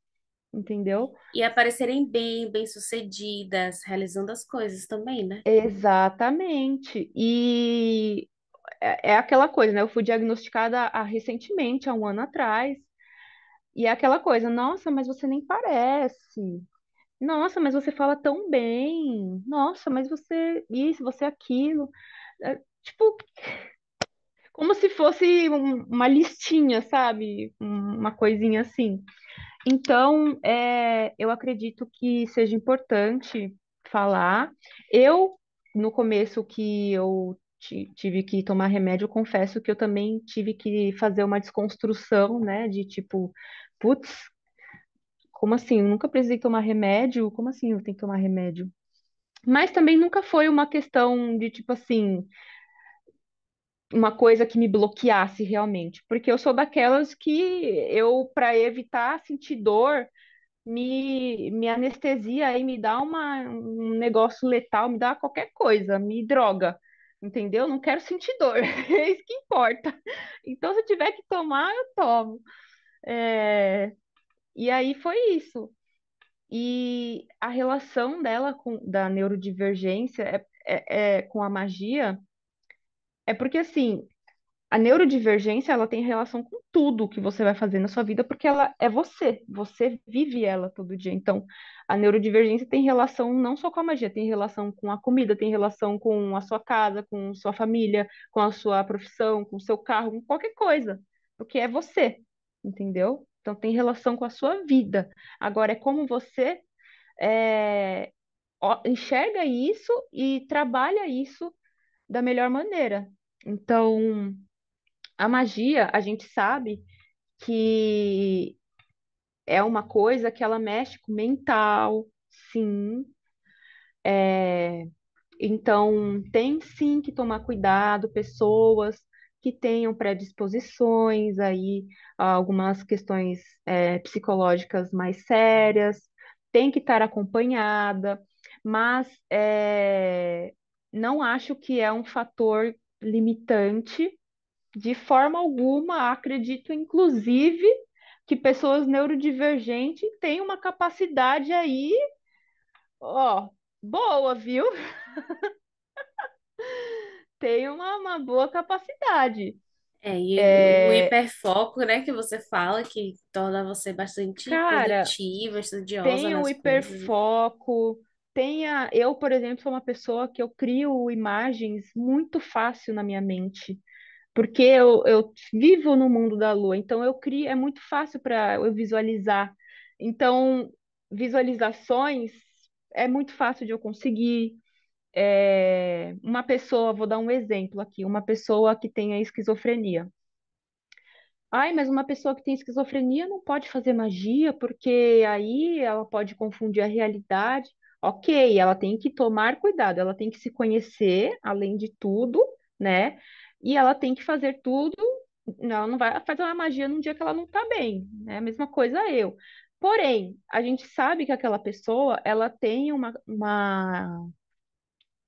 entendeu? E aparecerem bem-sucedidas, realizando as coisas também, né? Exatamente. E é aquela coisa, né? Eu fui diagnosticada recentemente, há um ano atrás, e é aquela coisa, nossa, mas você nem parece. Nossa, mas você fala tão bem. Nossa, mas você isso, você aquilo. Tipo, como se fosse uma listinha, sabe? Uma coisinha assim. Então, eu acredito que seja importante falar. Eu, no começo que eu tive que tomar remédio, eu confesso que eu também tive que fazer uma desconstrução, né? De tipo, putz, como assim? Eu nunca precisei tomar remédio? Como assim eu tenho que tomar remédio? Mas também nunca foi uma questão de tipo assim, uma coisa que me bloqueasse realmente, porque eu sou daquelas que eu, para evitar sentir dor, me anestesia e me dá um negócio letal, me dá qualquer coisa, me droga, entendeu? Não quero sentir dor, é isso que importa. Então, se eu tiver que tomar, eu tomo. É, E aí foi isso. E a relação dela da neurodivergência com a magia é porque, assim, a neurodivergência, ela tem relação com tudo que você vai fazer na sua vida, porque ela é você, você vive ela todo dia. Então, a neurodivergência tem relação não só com a magia, tem relação com a comida, tem relação com a sua casa, com sua família, com a sua profissão, com o seu carro, com qualquer coisa, porque é você, entendeu? Então, tem relação com a sua vida. Agora, é como você é, enxerga isso e trabalha isso da melhor maneira. Então, a magia, a gente sabe que é uma coisa que ela mexe com o mental, sim. Então, tem sim que tomar cuidado, pessoas que tenham predisposições aí, a algumas questões psicológicas mais sérias, tem que estar acompanhada, mas não acho que é um fator limitante de forma alguma. Acredito, inclusive, que pessoas neurodivergentes têm uma capacidade aí, ó, boa, viu? Tem uma boa capacidade. E o É, hiperfoco, né, que você fala, que torna você bastante cara, produtiva, estudiosa tem o nas coisas, né? hiperfoco, eu, por exemplo, sou uma pessoa que eu crio imagens muito fácil na minha mente, porque eu vivo no mundo da lua, então eu crio, é muito fácil para eu visualizar. Então, visualizações é muito fácil de eu conseguir. Uma pessoa, vou dar um exemplo aqui, uma pessoa que tenha esquizofrenia. Ai, mas uma pessoa que tem esquizofrenia não pode fazer magia, porque aí ela pode confundir a realidade. Ok, ela tem que tomar cuidado, ela tem que se conhecer, além de tudo, né? E ela tem que fazer tudo. Não, ela não vai fazer uma magia num dia que ela não tá bem, né? A mesma coisa eu. Porém, a gente sabe que aquela pessoa, ela tem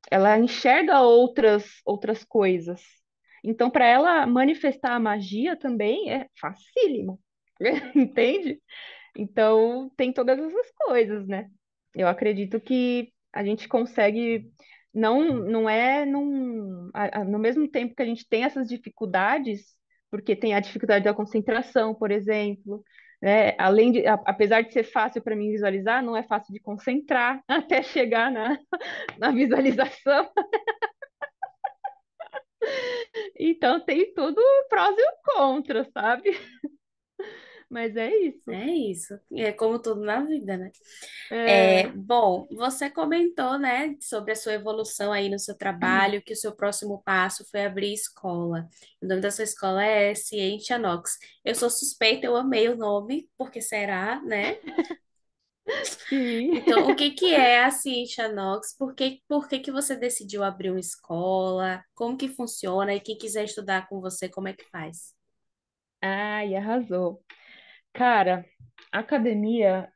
ela enxerga outras coisas. Então, para ela manifestar a magia também é facílimo, entende? Então, tem todas essas coisas, né? Eu acredito que a gente consegue, não é no mesmo tempo que a gente tem essas dificuldades, porque tem a dificuldade da concentração, por exemplo, né? Além de, apesar de ser fácil para mim visualizar, não é fácil de concentrar até chegar na visualização. Então tem tudo prós e contras, sabe? Mas é isso. É isso. E é como tudo na vida, né? É, Bom, você comentou, né, sobre a sua evolução aí no seu trabalho, que o seu próximo passo foi abrir escola. O nome da sua escola é Ciência Nox. Eu sou suspeita, eu amei o nome, porque será, né? sim. Então, o que que é a Ciência Nox? Por que que você decidiu abrir uma escola? Como que funciona? E quem quiser estudar com você, como é que faz? Ai, arrasou. Cara, academia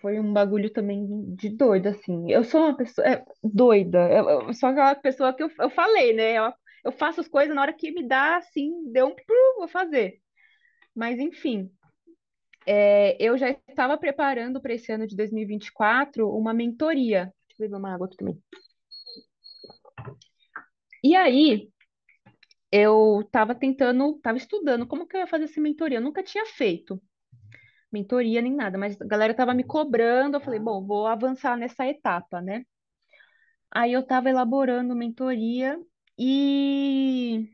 foi um bagulho também de doido, assim. Eu sou uma pessoa doida. Eu sou aquela pessoa que eu falei, né? Eu faço as coisas na hora que me dá, assim, deu um pro, vou fazer. Mas, enfim, eu já estava preparando para esse ano de 2024 uma mentoria. Deixa eu beber uma água aqui também. E aí, eu estava estudando como que eu ia fazer essa mentoria. Eu nunca tinha feito mentoria nem nada, mas a galera estava me cobrando. Eu falei, bom, vou avançar nessa etapa, né? Aí eu estava elaborando mentoria e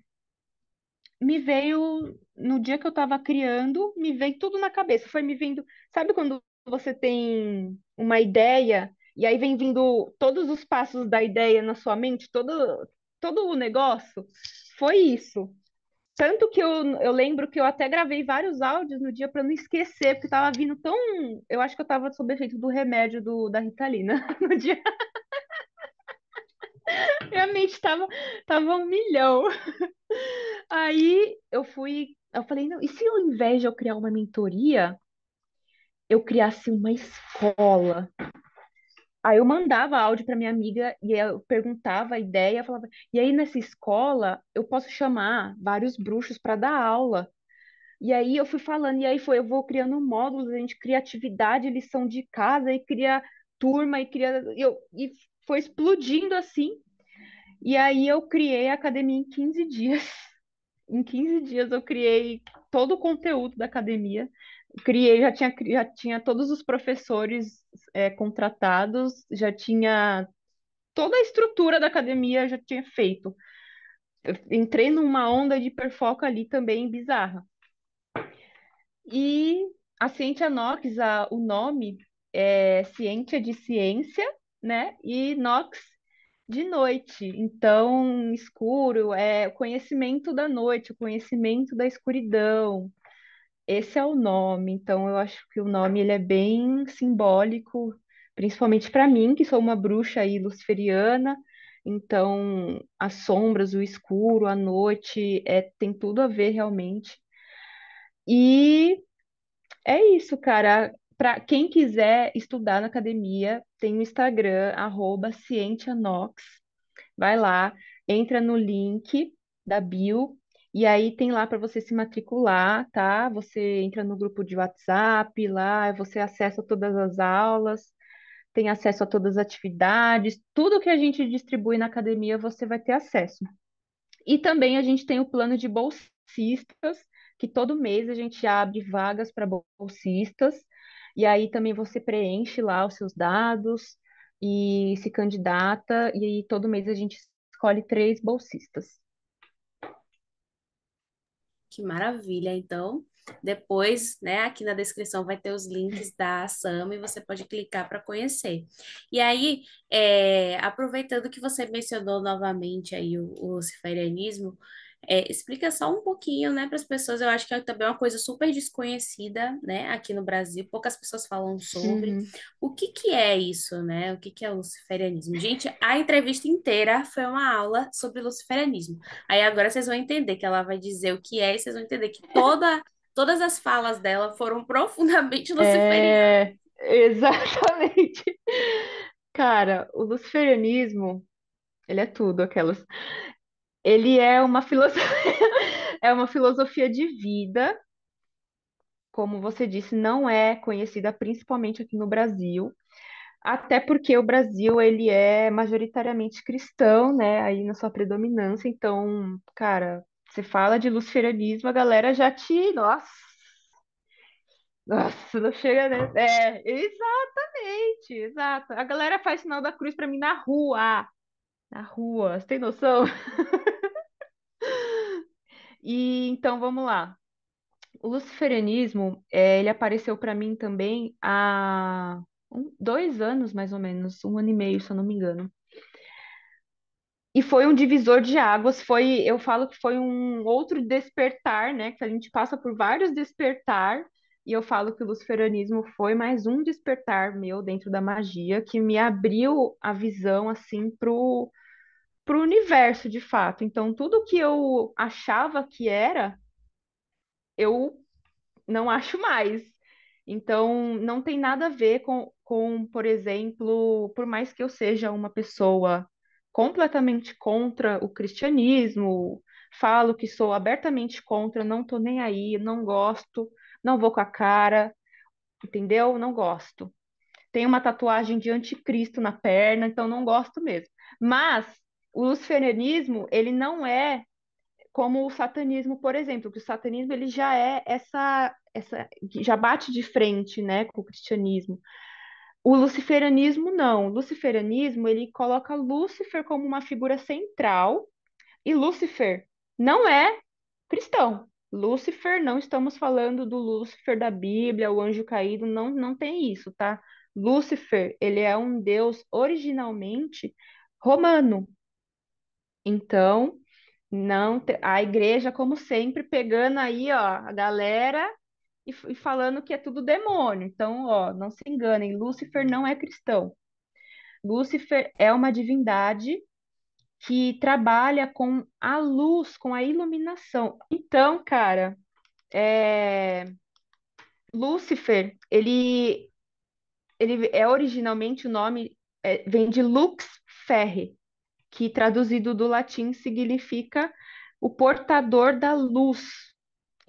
me veio, no dia que eu estava criando, me veio tudo na cabeça. Foi me vindo, sabe quando você tem uma ideia e aí vem vindo todos os passos da ideia na sua mente, todo o negócio? Foi isso. Tanto que eu lembro que eu até gravei vários áudios no dia para não esquecer, porque tava vindo tão. Eu acho que eu tava sob efeito do remédio da Ritalina no dia. Minha mente tava um milhão. Aí eu falei, não, e se ao invés de eu criar uma mentoria, eu criasse uma escola? Aí eu mandava áudio para minha amiga e eu perguntava a ideia, falava, e aí nessa escola eu posso chamar vários bruxos para dar aula. E aí eu fui falando, e aí eu vou criando módulos, a gente cria atividade, lição de casa, e cria turma, e foi explodindo assim. E aí eu criei a academia em 15 dias. Em 15 dias eu criei todo o conteúdo da academia. Criei, já tinha todos os professores contratados, já tinha toda a estrutura da academia, já tinha feito. Eu entrei numa onda de hiperfoco ali também bizarra. E a Ciência Nox, o nome é Ciência de ciência, né? E Nox de noite. Então, escuro é o conhecimento da noite, o conhecimento da escuridão. Esse é o nome. Então, eu acho que o nome ele é bem simbólico, principalmente para mim, que sou uma bruxa aí luciferiana. Então, as sombras, o escuro, a noite, tem tudo a ver realmente. E é isso, cara. para quem quiser estudar na academia, tem o Instagram, @cientianox. Vai lá, entra no link da bio e aí tem lá para você se matricular, tá? Você entra no grupo de WhatsApp lá, você acessa todas as aulas, tem acesso a todas as atividades, tudo que a gente distribui na academia você vai ter acesso. E também a gente tem o plano de bolsistas, que todo mês a gente abre vagas para bolsistas, e aí também você preenche lá os seus dados e se candidata, e aí todo mês a gente escolhe 3 bolsistas. Que maravilha. Então, depois, né, aqui na descrição vai ter os links da SAM e você pode clicar para conhecer. E aí, aproveitando que você mencionou novamente aí o luciferianismo, explica só um pouquinho, né, para as pessoas. Eu acho que é também uma coisa super desconhecida, né, aqui no Brasil. Poucas pessoas falam sobre. Uhum. O que que é isso, né? O que que é o luciferianismo? Gente, a entrevista inteira foi uma aula sobre luciferianismo. Aí agora vocês vão entender que ela vai dizer o que é, e vocês vão entender que todas as falas dela foram profundamente luciferianas. É, exatamente. Cara, o luciferianismo, ele é tudo, aquelas. Ele é uma filosofia, é uma filosofia de vida, como você disse, não é conhecida principalmente aqui no Brasil, até porque o Brasil ele é majoritariamente cristão, né, aí na sua predominância, então, cara, você fala de luciferianismo, a galera já te, nossa, não chega, né? Exatamente, exato. A galera faz sinal da cruz pra mim na rua, você tem noção? E então vamos lá. O luciferianismo, ele apareceu para mim também há 2 anos, mais ou menos, 1 ano e meio, se eu não me engano. E foi um divisor de águas, eu falo que foi um outro despertar, né? Que a gente passa por vários despertar, e eu falo que o luciferianismo foi mais um despertar meu dentro da magia, que me abriu a visão, assim, pro universo, de fato. Então, tudo que eu achava que era, eu não acho mais. Então, não tem nada a ver por exemplo, por mais que eu seja uma pessoa completamente contra o cristianismo, falo que sou abertamente contra, não tô nem aí, não gosto, não vou com a cara, entendeu? Não gosto. Tenho uma tatuagem de anticristo na perna, então não gosto mesmo. Mas o luciferianismo, ele não é como o satanismo, por exemplo, que o satanismo ele já é já bate de frente, né, com o cristianismo. O luciferianismo não. O luciferianismo ele coloca Lúcifer como uma figura central e Lúcifer não é cristão. Lúcifer, não estamos falando do Lúcifer da Bíblia, o anjo caído, não, não tem isso, tá? Lúcifer, ele é um deus originalmente romano. Então, não, a igreja, como sempre, pegando aí, ó, a galera e falando que é tudo demônio. Então, ó, não se enganem, Lúcifer não é cristão. Lúcifer é uma divindade que trabalha com a luz, com a iluminação. Então, cara, Lúcifer, ele é originalmente o nome vem de Lux Ferre, que traduzido do latim significa o portador da luz.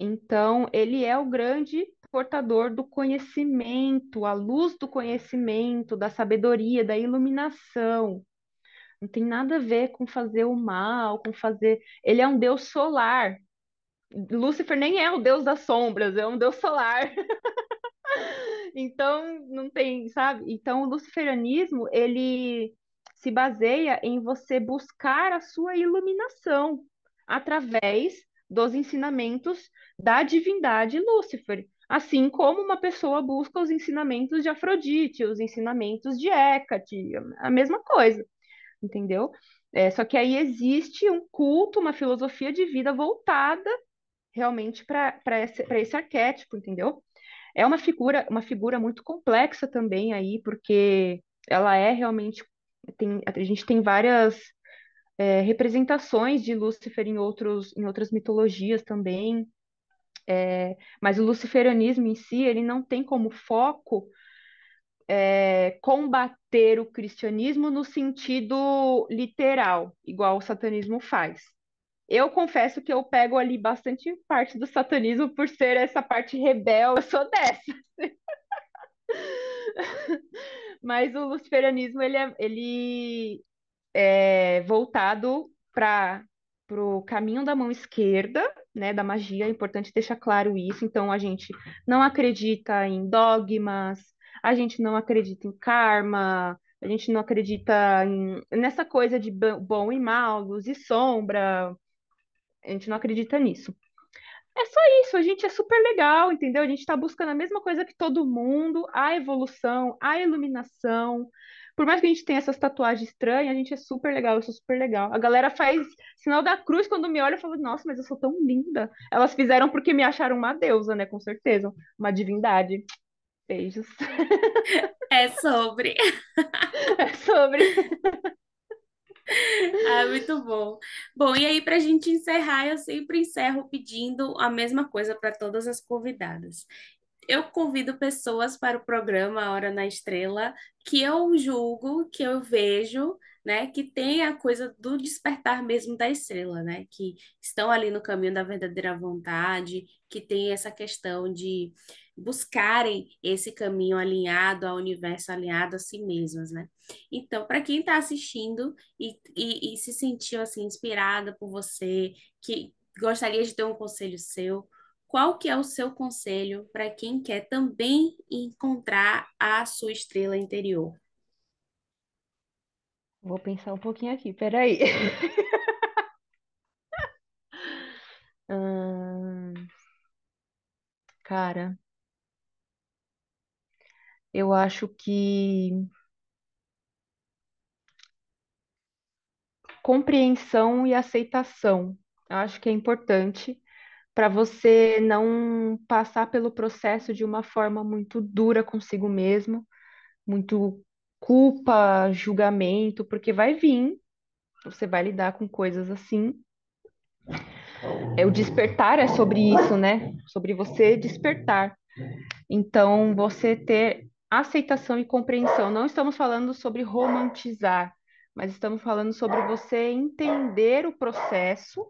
Então, ele é o grande portador do conhecimento, a luz do conhecimento, da sabedoria, da iluminação. Não tem nada a ver com fazer o mal, com fazer. Ele é um deus solar. Lúcifer nem é o deus das sombras, é um deus solar. Então, não tem, sabe? Então, o luciferianismo, ele se baseia em você buscar a sua iluminação através dos ensinamentos da divindade Lúcifer. Assim como uma pessoa busca os ensinamentos de Afrodite, os ensinamentos de Hécate, a mesma coisa, entendeu? Só que aí existe um culto, uma filosofia de vida voltada realmente para esse arquétipo, entendeu? É uma figura muito complexa também aí, porque ela é realmente. A gente tem várias representações de Lúcifer em outras mitologias também. Mas o luciferianismo em si, ele não tem como foco combater o cristianismo no sentido literal, igual o satanismo faz. Eu confesso que eu pego ali bastante parte do satanismo por ser essa parte rebelde, eu sou dessa. Mas o luciferianismo, ele é voltado para o caminho da mão esquerda, né, da magia. É importante deixar claro isso. Então, a gente não acredita em dogmas, a gente não acredita em karma, a gente não acredita nessa coisa de bom e mal, luz e sombra. A gente não acredita nisso. É só isso, a gente é super legal, entendeu? A gente está buscando a mesma coisa que todo mundo, a evolução, a iluminação. Por mais que a gente tenha essas tatuagens estranhas, a gente é super legal, eu sou super legal. A galera faz sinal da cruz quando me olha e fala, nossa, mas eu sou tão linda. Elas fizeram porque me acharam uma deusa, né? Com certeza, uma divindade. Beijos. É sobre. É sobre. Ah, muito bom. Bom, e aí, para a gente encerrar, eu sempre encerro pedindo a mesma coisa para todas as convidadas. Eu convido pessoas para o programa A Hora na Estrela, que eu julgo, que eu vejo, né, que tem a coisa do despertar mesmo da estrela, né, que estão ali no caminho da verdadeira vontade, que tem essa questão de buscarem esse caminho alinhado ao universo, alinhado a si mesmas, né? Então, para quem está assistindo e se sentiu assim inspirada por você, que gostaria de ter um conselho seu, qual que é o seu conselho para quem quer também encontrar a sua estrela interior? Vou pensar um pouquinho aqui, peraí. Hum, cara, eu acho que compreensão e aceitação. Eu acho que é importante para você não passar pelo processo de uma forma muito dura consigo mesmo, muito culpa, julgamento, porque vai vir, você vai lidar com coisas assim. O despertar é sobre isso, né? Sobre você despertar. Então, você ter aceitação e compreensão. Não estamos falando sobre romantizar, mas estamos falando sobre você entender o processo,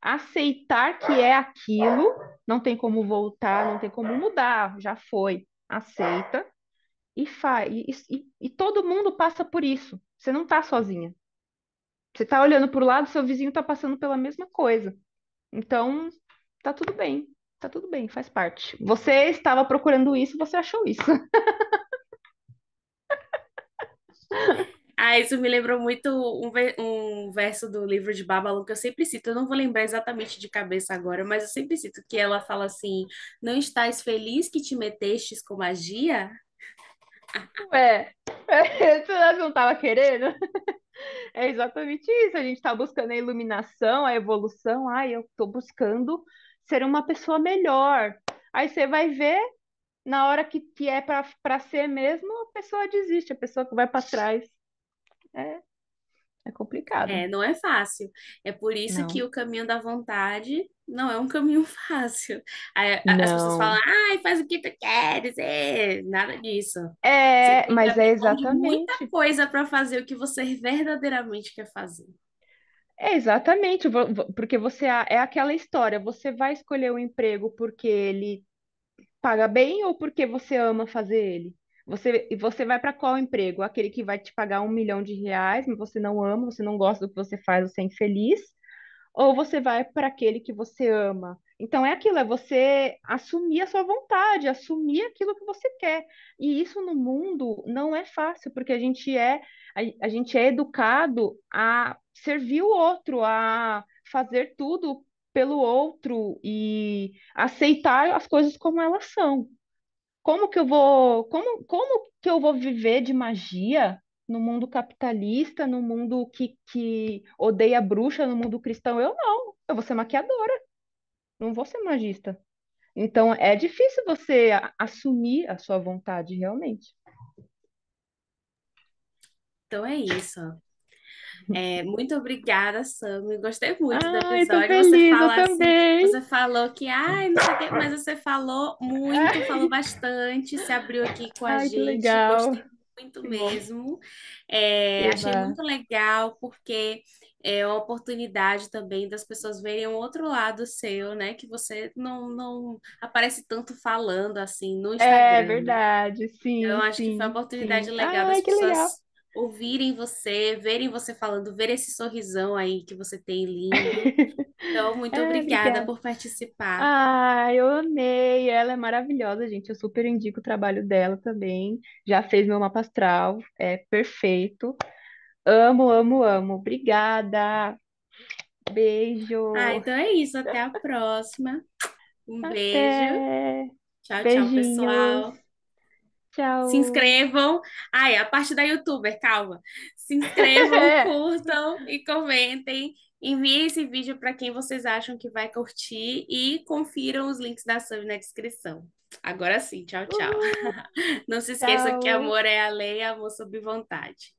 aceitar que é aquilo, não tem como voltar, não tem como mudar, já foi. Aceita e faz. E todo mundo passa por isso. Você não está sozinha. Você está olhando para o lado, seu vizinho está passando pela mesma coisa. Então, tá tudo bem. Tá tudo bem, faz parte. Você estava procurando isso, você achou isso. Ah, isso me lembrou muito um verso do livro de Babalu que eu sempre cito. Eu não vou lembrar exatamente de cabeça agora, mas eu sempre cito que ela fala assim: Não estás feliz que te metestes com magia? Ué, você não estava querendo? É exatamente isso. A gente está buscando a iluminação, a evolução. Ai, eu estou buscando ser uma pessoa melhor. Aí você vai ver, na hora que é para ser mesmo, a pessoa desiste, a pessoa que vai para trás. É, é complicado. É, não é fácil. É por isso que Não, o caminho da vontade não é um caminho fácil. As pessoas falam, não. ai, faz o que tu queres, nada disso. Você É, tem que mas é abrir mão de muita exatamente. coisa para fazer o que você verdadeiramente quer fazer. É exatamente, porque é aquela história, você vai escolher o emprego porque ele paga bem ou porque você ama fazer ele? E você vai para qual emprego? Aquele que vai te pagar R$ 1 milhão, mas você não ama, você não gosta do que você faz, você é infeliz? Ou você vai para aquele que você ama? Então é aquilo, é você assumir a sua vontade, assumir aquilo que você quer. E isso no mundo não é fácil, porque a gente é educado a servir o outro, a fazer tudo pelo outro e aceitar as coisas como elas são. Como que eu vou viver de magia no mundo capitalista, no mundo que odeia bruxa, no mundo cristão? Eu não. Eu vou ser maquiadora, não vou ser magista. Então é difícil você assumir a sua vontade, realmente. Então é isso. Muito obrigada, Sam. Gostei muito do Ai, tô episódio. Você feliz, eu fala assim, também. você falou que, ai, não sei o quê, mas você falou muito, falou bastante, se abriu aqui com a Ai, que gente. legal. Gostei muito Que bom. mesmo. Achei Eba. muito legal, porque é uma oportunidade também das pessoas verem um outro lado seu, né? Que você não aparece tanto falando assim no É Instagram, né? verdade, Então, sim, acho que foi uma sim, oportunidade sim. legal das Ai, que legal. pessoas ouvirem você, verem você falando, ver esse sorrisão aí que você tem lindo. Então, muito Ah, obrigada obrigada. por participar. Ah, eu amei. Ela é maravilhosa, gente. Eu super indico o trabalho dela também. Já fez meu mapa astral. É perfeito. Amo, amo, amo. Obrigada. Beijo. Então é isso. Até a próxima. Um beijo. Até. Tchau, tchau, Beijinhos. pessoal. Se Tchau. inscrevam. A parte da YouTuber, calma. Se inscrevam, curtam e comentem. Enviem esse vídeo para quem vocês acham que vai curtir e confiram os links da sub na descrição. Agora sim, tchau, tchau. Uhul. Não se esqueçam que Tchau. amor é a lei, amor sob vontade.